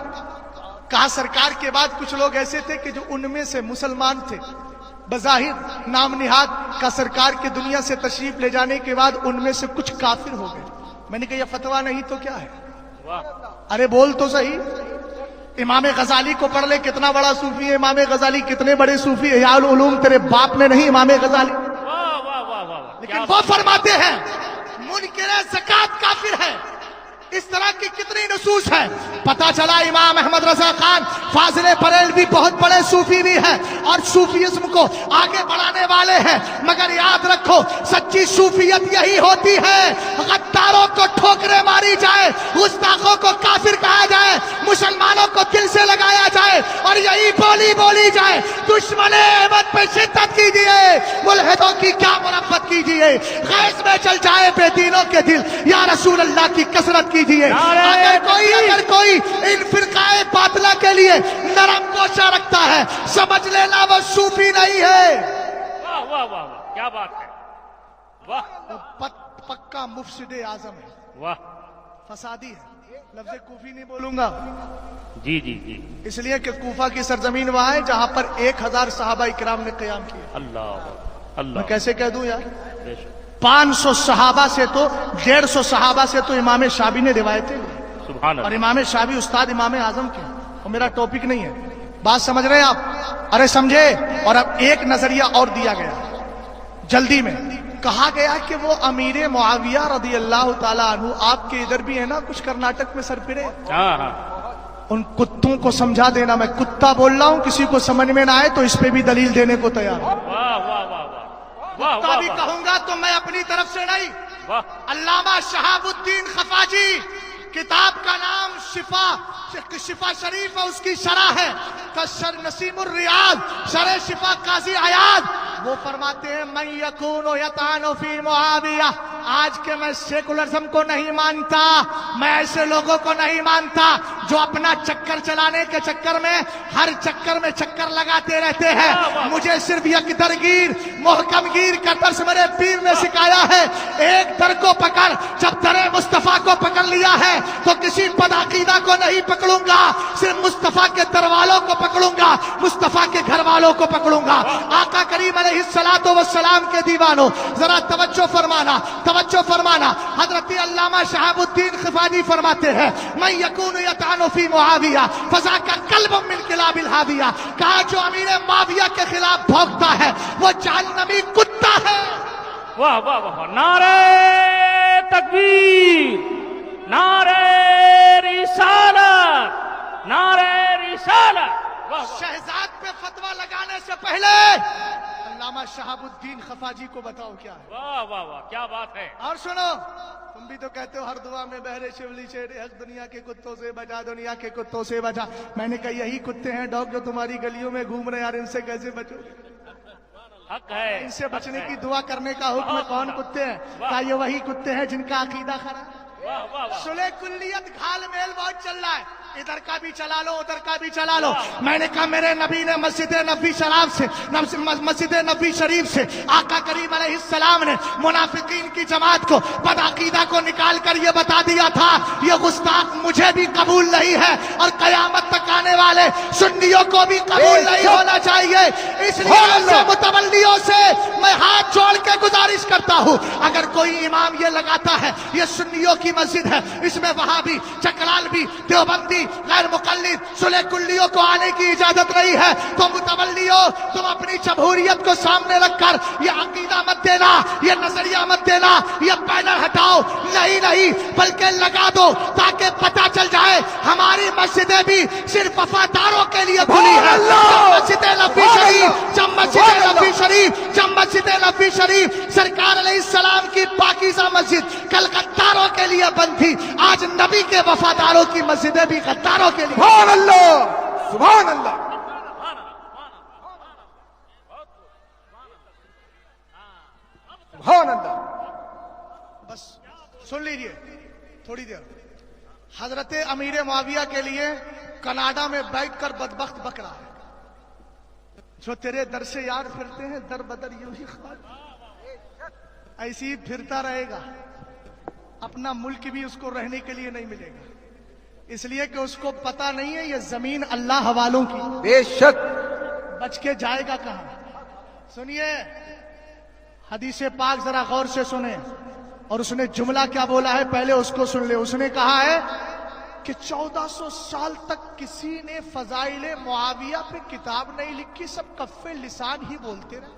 کہا سرکار کے بعد کچھ لوگ ایسے تھے کہ جو ان میں سے مسلمان تھے، بظاہر نام نہاد کا، سرکار کے دنیا سے تشریف لے جانے کے بعد ان میں سے کچھ کافر ہو گئے۔ میں نے کہا یہ فتویٰ نہیں تو کیا ہے؟ ارے بول تو صحیح۔ امام غزالی کو پڑھ لے، کتنا بڑا صوفی ہے امام غزالی، کتنے بڑے صوفی، احیاء العلوم تیرے باپ نے نہیں امام غزالی، واہ واہ واہ واہ، لیکن وہ فرماتے ہیں منکر زکات کافر ہے، اس طرح کی کتنی نصوص ہے. پتا چلا امام احمد رضا خان فاضل بریلوی بہت بڑے صوفی بھی ہیں اور صوفیزم کو آگے بڑھانے والے ہیں، مگر یاد رکھو سچی صوفیت یہی ہوتی ہے غداروں کو ٹھوکریں ماری جائے، گستاخوں کو کافر کہا جائے، مسلمانوں کو دل سے لگایا جائے اور یہی بولی جائے دشمن احمد پہ شدت کیجیے، ملحدوں کی کیا مربت کیجیے، غیظ میں چل جائے بے دینوں کے دل، یا رسول اللہ کی کثرت کیجیے. اگر کوئی ان فرقہ باطلہ کے لیے نرم گوشہ رکھتا ہے سمجھ لینا وہ صوفی نہیں ہے. واہ واہ واہ واہ، کیا بات ہے، واہ پکا مفسد اعظم ہے، واہ، فسادی ہے. لفظ کوفی نہیں بولوں گا جی جی جی، اس لیے کہ کوفہ کی سرزمین وہاں ہے جہاں پر 1000 صحابہ کرام نے قیام کیا. اللہ اللہ، میں کیسے کہہ دوں یار، بے شک، 500 صحابہ سے تو 150 صحابہ سے تو امام شافعی نے روایتیں لی، سبحان اور اللہ، امام شافعی استاد امام اعظم کے ہیں. اور میرا ٹاپک نہیں ہے، بات سمجھ رہے ہیں آپ؟ ارے سمجھے. اور اب ایک نظریہ اور دیا گیا جلدی میں، کہا گیا کہ وہ امیر معاویہ رضی اللہ تعالیٰ عنہ آپ کے ادھر بھی ہے نا کچھ کرناٹک میں سرپرے، ہاں ہاں، ان کتوں کو سمجھا دینا. میں کتا بول رہا ہوں، کسی کو سمجھ میں نہ آئے تو اس پہ بھی دلیل دینے کو تیار ہوں. واہ واہ واہ واہ واہ کتا واہ بھی واہ، کہوں گا تو میں اپنی طرف سے نہیں. واہ، علامہ شہاب الدین خفاجی، کتاب کا نام شفا شریف ہے، اس کی شرح ہے نسیم الریاض، شرح شفا قاضی عیاض. وہ فرماتے ہیں من یکون یطعن فی معاویہ، آج کے میں سیکولرزم کو نہیں مانتا، میں ایسے لوگوں کو نہیں مانتا جو اپنا چکر چلانے کے چکر میں ہر چکر میں چکر لگاتے رہتے ہیں. مجھے صرف یک درگیر محکم گیر کا درس میرے پیر نے سکھایا ہے. ایک در کو پکڑ، جب در مصطفیٰ کو پکڑ لیا ہے تو کسی بدعقیدہ کو نہیں پکڑوں گا، صرف مصطفیٰ کے در والوں کو پکڑوں گا، مصطفیٰ کے گھر والوں کو پکڑوں گا. آقا کریم علیہ الصلوۃ والسلام کے دیوانوں ذرا توجہ فرمانا. حضرت علامہ شہاب الدین خفاجی فرماتے ہیں من یکون یطعن فی معاویہ فذاک کلب من کلاب الہاویہ، کہا جو امیر معاویہ کے خلاف بھونکتا ہے وہ جہنمی کتا ہے. واہ واہ واہ، نعرہ تکبیر، نعرہ رسالت، نعرہ رسالت. واہ واہ، شہزاد پہ فتویٰ لگانے سے پہلے علامہ شہاب الدین خفاجی کو بتاؤ کیا ہے. واہ واہ واہ، کیا بات ہے. اور سنو، تم بھی تو کہتے ہو ہر دعا میں بہرے شبلی شیر حق، دنیا کے کتوں سے بچا، دنیا کے کتوں سے بچا. میں نے کہا یہی کتے ہیں ڈاگ جو تمہاری گلیوں میں گھوم رہے ہیں، یار ان سے کیسے بچو؟ حق ہے، ان سے بچنے کی دعا کرنے کا حکم ہے. کون کتے ہیں؟ کہا یہ وہی کتے ہیں جن کا عقیدہ خراب. واہ واہ واہ، سلح کلیت گھال میل بہت چل رہا ہے، ادھر کا بھی چلا لو ادھر کا بھی چلا لو. میں نے کہا میرے نبی نے مسجد نبی شریف سے آقا کریم علیہ السلام نے منافقین کی جماعت کو بدعقیدہ کو نکال کر یہ بتا دیا تھا یہ گستاخ مجھے بھی قبول نہیں ہے اور قیامت تک آنے والے سنیوں کو بھی قبول نہیں ہونا چاہیے. اس لیے ایسے متولیوں سے میں ہاتھ جوڑ کے گزارش کرتا ہوں، اگر کوئی امام یہ لگاتا ہے یہ سنیوں کی مسجد ہے، اس میں وہابی، چکرالوی، دیوبندی، غیر مقلد، صلح کلیوں کو آنے کی اجازت نہیں ہے، تو متولیوں تم اپنی جمہوریت کو سامنے رکھ کر یہ عقیدہ مت دینا، یہ نظریہ مت دینا، یہ بینر ہٹاؤ، نہیں بلکہ لگا دو تاکہ پتہ چل جائے ہماری مسجدیں بھی صرف وفاداروں کے لیے کھلی ہے. جب مسجد نبی شریف سرکار علیہ السلام کی پاکیزہ مسجد کل غداروں کے لیے بند تھی، آج نبی کے وفاداروں کی مسجدیں بھی غداروں کے لیے. سبحان اللہ، سبحان اللہ. سبحان اللہ. بس سن لیجئے تھوڑی دیر. حضرت امیر معاویہ کے لیے کینیڈا میں بیٹھ کر بدبخت بک رہا ہے، جو تیرے در سے یار پھرتے ہیں در بدر یوں ہی ایسی ہی پھرتا رہے گا. اپنا ملک بھی اس کو رہنے کے لیے نہیں ملے گا، اس لیے کہ اس کو پتا نہیں ہے یہ زمین اللہ والوں کی. بے شک. بچ کے جائے گا کہاں؟ سنیے حدیث پاک ذرا غور سے سنیں، اور اس نے جملہ کیا بولا ہے پہلے اس کو سن لے. اس نے کہا ہے کہ 1400 سال تک کسی نے فضائل معاویہ پہ کتاب نہیں لکھی، سب کف لسان ہی بولتے رہے.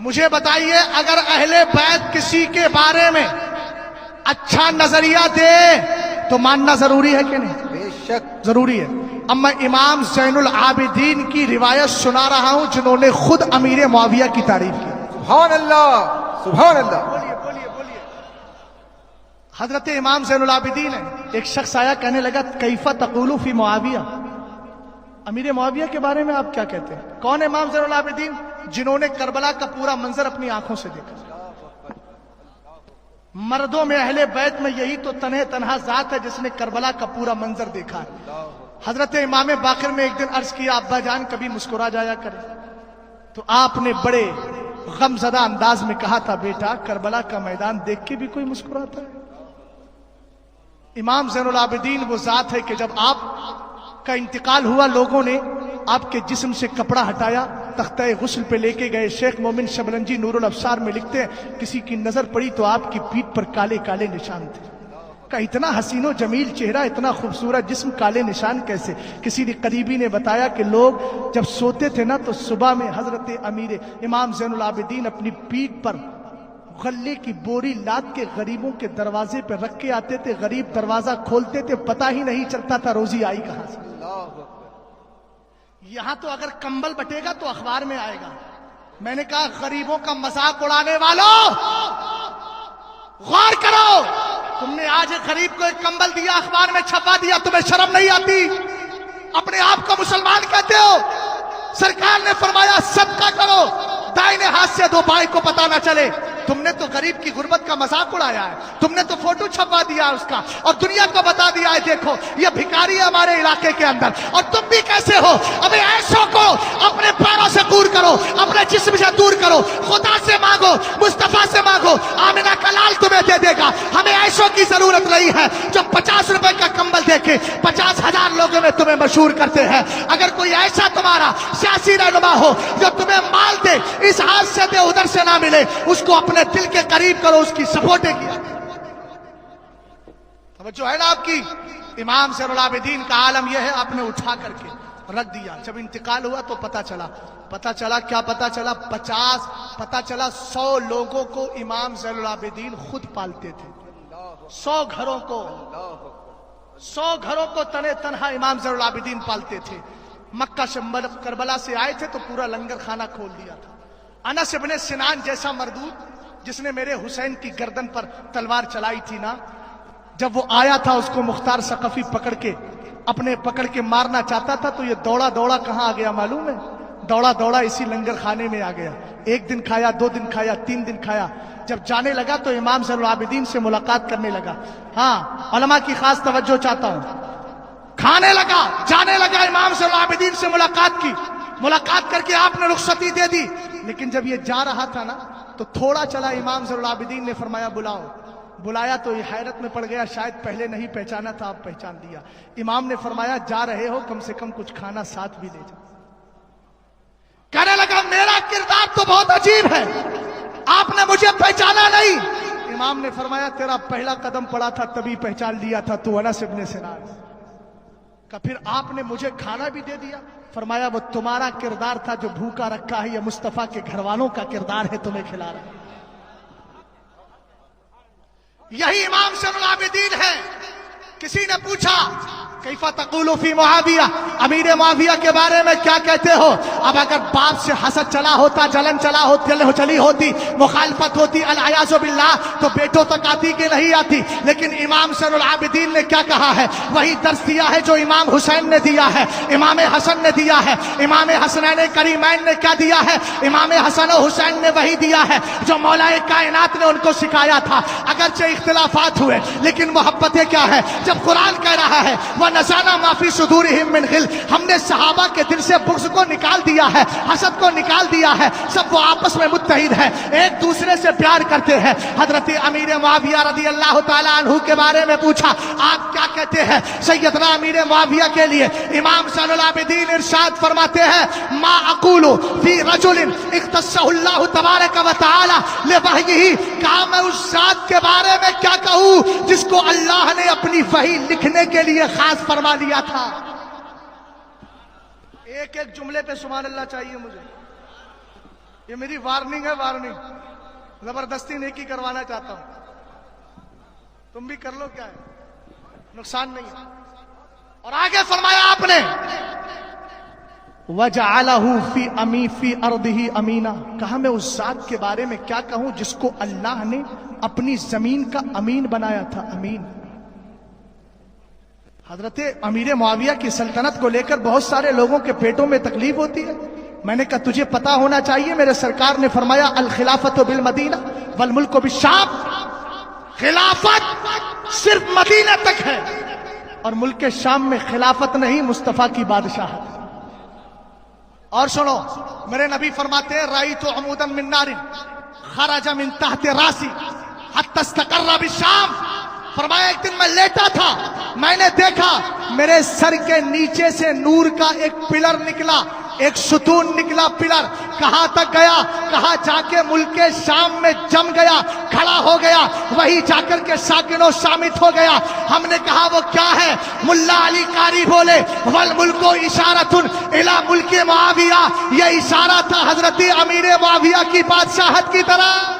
مجھے بتائیے اگر اہل بیت کسی کے بارے میں اچھا نظریہ دے تو ماننا ضروری ہے کہ نہیں؟ بے شک ضروری ہے. اب میں امام زین العابدین کی روایت سنا رہا ہوں جنہوں نے خود امیر معاویہ کی تعریف کی. سبحان اللہ سبحان اللہ. بولیے بولیے بولیے. حضرت امام زین العابدین ہے. ایک شخص آیا کہنے لگا کیف تقول فی معاویہ، امیر معاویہ کے بارے میں آپ کیا کہتے ہیں؟ کون ہے امام زین العابدین؟ جنہوں نے کربلا کا پورا منظر اپنی آنکھوں سے دیکھا. مردوں میں اہل بیت میں یہی تو تنہا ذات ہے جس نے کربلا کا پورا منظر دیکھا ہے. حضرت امام باقر نے ایک دن عرض کیا ابا جان کبھی مسکرا جایا کرے. تو آپ نے بڑے غم زدہ انداز میں کہا تھا بیٹا کربلا کا میدان دیکھ کے بھی کوئی مسکراتا ہے؟ امام زین العابدین وہ ذات ہے کہ جب آپ کا انتقال ہوا لوگوں نے آپ کے جسم سے کپڑا ہٹایا، تختہ غسل پہ لے کے گئے. شیخ مومن شبلنجی نور الابصار میں لکھتے ہیں کسی کی نظر پڑی تو آپ کی پیٹھ پر کالے کالے نشان تھے. کہ اتنا حسین و جمیل چہرہ، اتنا خوبصورت جسم، کالے نشان کیسے؟ کسی نے قریبی نے بتایا کہ لوگ جب سوتے تھے نا تو صبح میں حضرت امیر امام زین العابدین اپنی پیٹھ پر غلے کی بوری لاد کے غریبوں کے دروازے پہ رکھ کے آتے تھے. غریب دروازہ کھولتے تھے، پتہ ہی نہیں چلتا تھا روزی آئی کہاں سے. یہاں تو اگر کمبل بٹے گا تو اخبار میں آئے گا. میں نے کہا غریبوں کا مذاق اڑانے والوں غور کرو، تم نے آج ایک غریب کو ایک کمبل دیا، اخبار میں چھپا دیا، تمہیں شرم نہیں آتی؟ اپنے آپ کو مسلمان کہتے ہو. سرکار نے فرمایا صدقہ کرو دائیں ہاتھ سے دو بائیں کو پتہ نہ چلے. تم نے تو غریب کی غربت کا مذاق اڑایا ہے. تم نے تو فوٹو چھپا دیا اس کا اور دنیا کو بتا دیا ہے دیکھو یہ بھکاری ہے ہمارے علاقے کے اندر. اور تم بھی کیسے ہو؟ ابھی ایسوں کو اپنے پیروں سے دور کرو، اپنے جسم سے دور کرو، خدا سے مانگو، مصطفیٰ سے مانگو، آمنہ کا لال تمہیں دے دے گا. ہمیں ایسوں کی ضرورت نہیں ہے جو 50 روپے کا کمبل دے کے 50,000 لوگوں میں تمہیں مشہور کرتے ہیں. اگر کوئی ایسا تمہارا سیاسی رہنما ہو جو تمہیں مال دے، اس ہاتھ سے دے ادھر سے نہ ملے، اس کو اپنے دل کے قریب کرو، اس کی سپورٹیں کیا. توجہ ہے نا آپ کی؟ امام زین العابدین کا عالم یہ ہے آپ نے اٹھا کر کے رکھ دیا. جب انتقال ہوا تو پتہ چلا کیا پتہ چلا؟ 100 لوگوں کو امام زین العابدین خود پالتے تھے. 100 گھروں کو تنہا امام زین العابدین پالتے تھے. مکہ سے کربلا سے آئے تھے تو پورا لنگر خانہ کھول دیا تھا. انس ابن سنان جیسا مردود جس نے میرے حسین کی گردن پر تلوار چلائی تھی نا، جب وہ آیا تھا اس کو مختار ثقفی پکڑ کے مارنا چاہتا تھا تو یہ دوڑا کہاں آ گیا معلوم ہے؟ دوڑا اسی لنگر خانے میں آ گیا. 1 دن کھایا، 2 دن کھایا، 3 دن کھایا. جب جانے لگا تو امام زین العابدین سے ملاقات کرنے لگا. ہاں علماء کی خاص توجہ چاہتا ہوں. کھانے لگا، جانے لگا، امام زین العابدین سے ملاقات کر کے آپ نے رخصتی دے دی. لیکن جب یہ جا رہا تھا نا تو تھوڑا چلا امام زین العابدین نے فرمایا بلایا تو یہ حیرت میں پڑ گیا، شاید پہلے نہیں پہچانا تھا اب پہچان دیا. امام نے فرمایا جا رہے ہو کم سے کم کچھ کھانا ساتھ بھی لے جاؤ. کہنے لگا میرا کردار تو بہت عجیب ہے، آپ نے مجھے پہچانا نہیں. امام نے فرمایا تیرا پہلا قدم پڑا تھا تبھی پہچان لیا تھا، تو انس ابن سنان. کہ پھر آپ نے مجھے کھانا بھی دے دیا. فرمایا وہ تمہارا کردار تھا جو بھوکا رکھا ہے، یہ مصطفیٰ کے گھر والوں کا کردار ہے تمہیں کھلا رہا ہے. یہی امام زین العابدین ہے. کسی نے پوچھا کیف تقول فی معاویہ، امیر معاویہ کے بارے میں کیا کہتے ہو؟ اب اگر باپ سے حسد چلا ہوتا، جلن چلی ہوتی، مخالفت ہوتی العیاذ باللہ، تو بیٹوں تک آتی کہ نہیں آتی. لیکن امام زین العابدین نے کیا کہا ہے؟ وہی درس دیا ہے جو امام حسین نے دیا ہے، امام حسن نے دیا ہے. امام حسنین کریمین نے کیا دیا ہے؟ امام حسن و حسین نے وہی دیا ہے جو مولا کائنات نے ان کو سکھایا تھا. اگرچہ اختلافات ہوئے لیکن محبتیں کیا ہے؟ جب قرآن کہہ رہا ہے وَنَزَعْنَا مَا فِي صُدُورِهِم مِّن غِلٍّ، ہم نے صحابہ کے دل سے بغض کو نکال دیا ہے، حسد کو نکال دیا ہے. سب وہ آپس میں متحد ہیں، ایک دوسرے سے پیار کرتے ہیں. حضرت امیر معاویہ رضی اللہ تعالیٰ عنہ کے بارے میں پوچھا آپ کیا کہتے ہیں؟ سیدنا امیر معاویہ کے لیے امام زین العابدین ارشاد فرماتے ہیں ما اقول فی رجل اختصہ اللہ تبارک و تعالی لوحیہ، کہا میں اس ذات کے بارے میں کیا کہوں جس کو اللہ نے اپنی وحی لکھنے کے لیے خاص فرما لیا تھا. ایک جملے پہ سبحان اللہ چاہیے مجھے. یہ میری وارننگ ہے، وارننگ، زبردستی نیکی کروانا چاہتا ہوں، تم بھی کر لو، کیا ہے، نقصان نہیں ہے۔ اور آگے فرمایا آپ نے وَجَعَلَهُ فِي أَرْضِهِ أَمِينًا، کہا میں اس ذات کے بارے میں کیا کہوں جس کو اللہ نے اپنی زمین کا امین بنایا تھا، امین۔ حضرت امیر معاویہ کی سلطنت کو لے کر بہت سارے لوگوں کے پیٹوں میں تکلیف ہوتی ہے۔ میں نے کہا تجھے پتا ہونا چاہیے، میرے سرکار نے فرمایا الخلافت بالمدینہ والملک بالشام، خلافت صرف مدینہ تک ہے، اور ملک شام میں خلافت نہیں، مصطفیٰ کی بادشاہت۔ اور سنو، میرے نبی فرماتے ہیں رأیت عمودا من نار خرج من تحت راسی حتی استقر بالشام، فرمایا ایک دن میں لیٹا تھا، میں نے دیکھا میرے سر کے نیچے سے نور کا ایک پلر نکلا، ایک ستون نکلا پلر، کہاں تک گیا؟ کہاں جا کے ملک شام میں جم گیا، کھڑا ہو گیا، وہی جا کر کے ساکن و شامت ہو گیا۔ ہم نے کہا وہ کیا ہے؟ ملا علی قاری بولے والملک اشارۃ الی ملک معاویہ، یہ اشارہ تھا حضرت امیر معاویہ کی بادشاہت کی طرح۔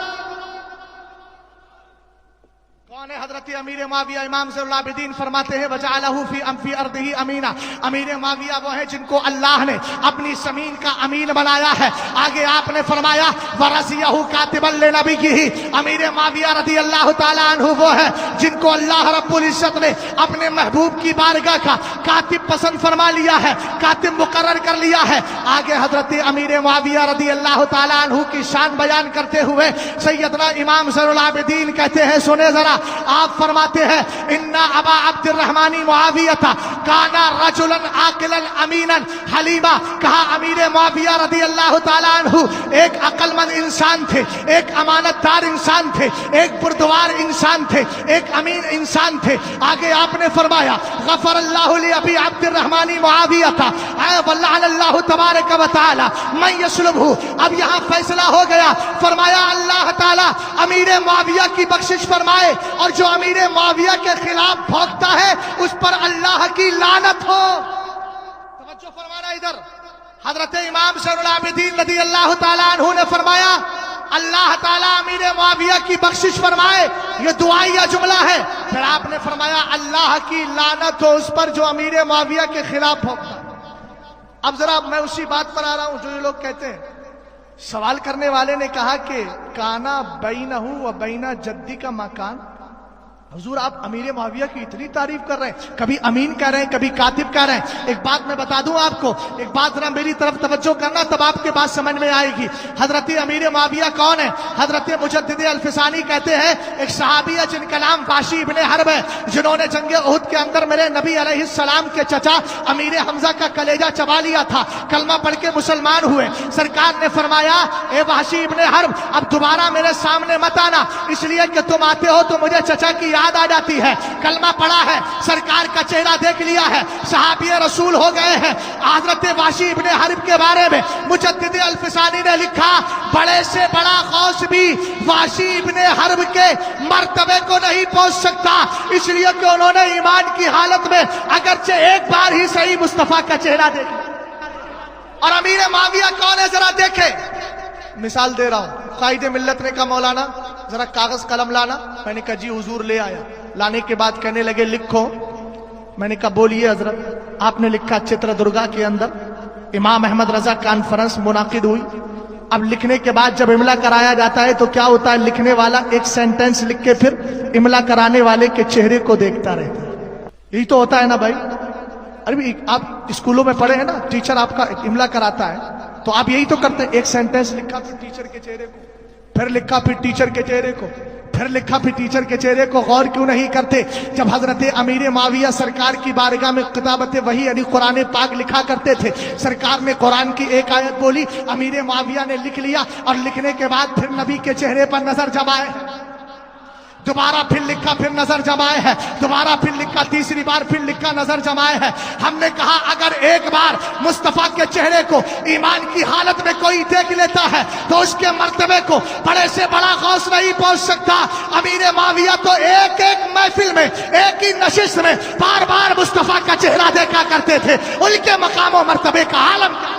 کون ہے حضرت امیر معاویہ؟ امام زین العابدین فرماتے ہیں وجعلہ فی ارضہ امینا، امیر معاویہ وہ ہے جن کو اللہ نے اپنی زمین کا امین بنایا ہے۔ آگے آپ نے فرمایا ورثیہ کاتبا لنبیہ، امیر معاویہ رضی اللہ تعالی عنہ وہ ہے جن کو اللہ رب العزت نے اپنے محبوب کی بارگاہ کا کاتب پسند فرما لیا ہے، کاتب مقرر کر لیا ہے۔ آگے حضرت امیر معاویہ رضی اللہ تعالی عنہ کی شان بیان کرتے ہوئے سیدنا امام زین العابدین کہتے ہیں سنے ذرا، آپ فرماتے ہیں ان ابا عبد الرحمن معاویہ کانا رجلا عاقلا امینا حلیما، کہا امیر معاویہ رضی اللہ تعالیٰ عنہ ایک عقل مند انسان تھے، ایک امانت دار انسان تھے، ایک بردوار انسان تھے، ایک امین انسان تھے۔ آگے آپ نے فرمایا غفر اللہ لابی عبد الرحمن معاویہ ولعن اللہ تبارک و تعالی من یسلبہ، اب یہاں فیصلہ ہو گیا، فرمایا اللہ تعالیٰ امیر معاویہ کی بخشش فرمائے، اور جو امیر معاویہ کے خلاف بھوکتا ہے اس پر اللہ کی لعنت ہو۔ توجہ فرمانا ادھر، حضرت امام زین العابدین رضی اللہ تعالیٰ عنہ نے فرمایا اللہ تعالیٰ امیر معاویہ کی بخشش فرمائے، یہ دعائیہ جملہ ہے۔ پھر آپ نے فرمایا اللہ کی لعنت ہو اس پر جو امیر معاویہ کے خلاف بھوکتا ہے۔ اب ذرا میں اسی بات پر آ رہا ہوں جو یہ لوگ کہتے ہیں، سوال کرنے والے نے کہا کہ کانا بینہ و بین جدی کا مکان، حضور آپ امیر معاویہ کی اتنی تعریف کر رہے ہیں، کبھی امین کہہ رہے ہیں، کبھی کاتب کہہ رہے ہیں۔ ایک بات میں بتا دوں آپ کو، ایک بات ذرا میری طرف توجہ کرنا تب آپ کے بات سمجھ میں آئے گی۔ حضرت امیر معاویہ کون ہے؟ حضرت مجدد الفسانی کہتے ہیں ایک صحابی ہے جن کا نام واشی ابن حرب ہے، جنہوں نے جنگ احد کے اندر میرے نبی علیہ السلام کے چچا امیر حمزہ کا کلیجہ چبا لیا تھا، کلمہ پڑھ کے مسلمان ہوئے۔ سرکار نے فرمایا اے واشی ابن حرب اب دوبارہ میرے سامنے مت آنا، اس لیے کہ تم آتے ہو تو مجھے چچا کی یاد آ جاتی ہے۔ کلمہ پڑھا ہے، سرکار کا چہرہ دیکھ لیا ہے، صحابی رسول ہو گئے ہیں۔ حضرت واشی ابن حرب کے بارے میں مجدد الفسانی نے لکھا بڑے سے بڑا غوث بھی واشی ابن حرب کے مرتبے کو نہیں پہنچ سکتا، اس لیے کہ انہوں نے ایمان کی حالت میں اگرچہ ایک بار ہی صحیح مصطفیٰ کا چہرہ دیکھا۔ اور امیر معاویہ کون ہے ذرا دیکھے، مثال دے رہا ہوں۔ قائد ملت نے کہا مولانا ذرا کاغذ قلم لانا، میں نے کہا جی حضور لے آیا۔ لانے کے بعد کہنے لگے لکھو، میں نے کہا بولیے حضرت۔ آپ نے لکھا چتر درگا کے اندر امام احمد رضا کانفرنس منعقد ہوئی۔ اب لکھنے کے بعد جب املا کرایا جاتا ہے تو کیا ہوتا ہے، لکھنے والا ایک سینٹنس لکھ کے پھر املا کرانے والے کے چہرے کو دیکھتا رہتا ہے، یہی تو ہوتا ہے نا بھائی۔ ارے آپ اسکولوں میں پڑھے ہیں نا، ٹیچر آپ کا املا کراتا ہے تو آپ یہی تو کرتے ہیں، ایک سینٹنس لکھا پھر ٹیچر کے چہرے کو، پھر لکھا پھر ٹیچر کے چہرے کو، پھر لکھا پھر ٹیچر کے چہرے کو۔ غور کیوں نہیں کرتے؟ جب حضرت امیر معاویہ سرکار کی بارگاہ میں کتابت وحی یعنی قرآن پاک لکھا کرتے تھے، سرکار نے قرآن کی ایک آیت بولی، امیر معاویہ نے لکھ لیا، اور لکھنے کے بعد پھر نبی کے چہرے پر نظر جمائے، دوبارہ پھر لکھا پھر نظر جمائے ہے، دوبارہ پھر لکھا، تیسری بار پھر لکھا نظر جمائے ہے۔ ہم نے کہا اگر ایک بار مصطفیٰ کے چہرے کو ایمان کی حالت میں کوئی دیکھ لیتا ہے تو اس کے مرتبے کو بڑے سے بڑا غوث نہیں پہنچ سکتا۔ امیر معاویہ تو ایک ایک محفل میں، ایک ہی نشست میں بار بار مصطفیٰ کا چہرہ دیکھا کرتے تھے، ان کے مقام و مرتبے کا عالم کیا۔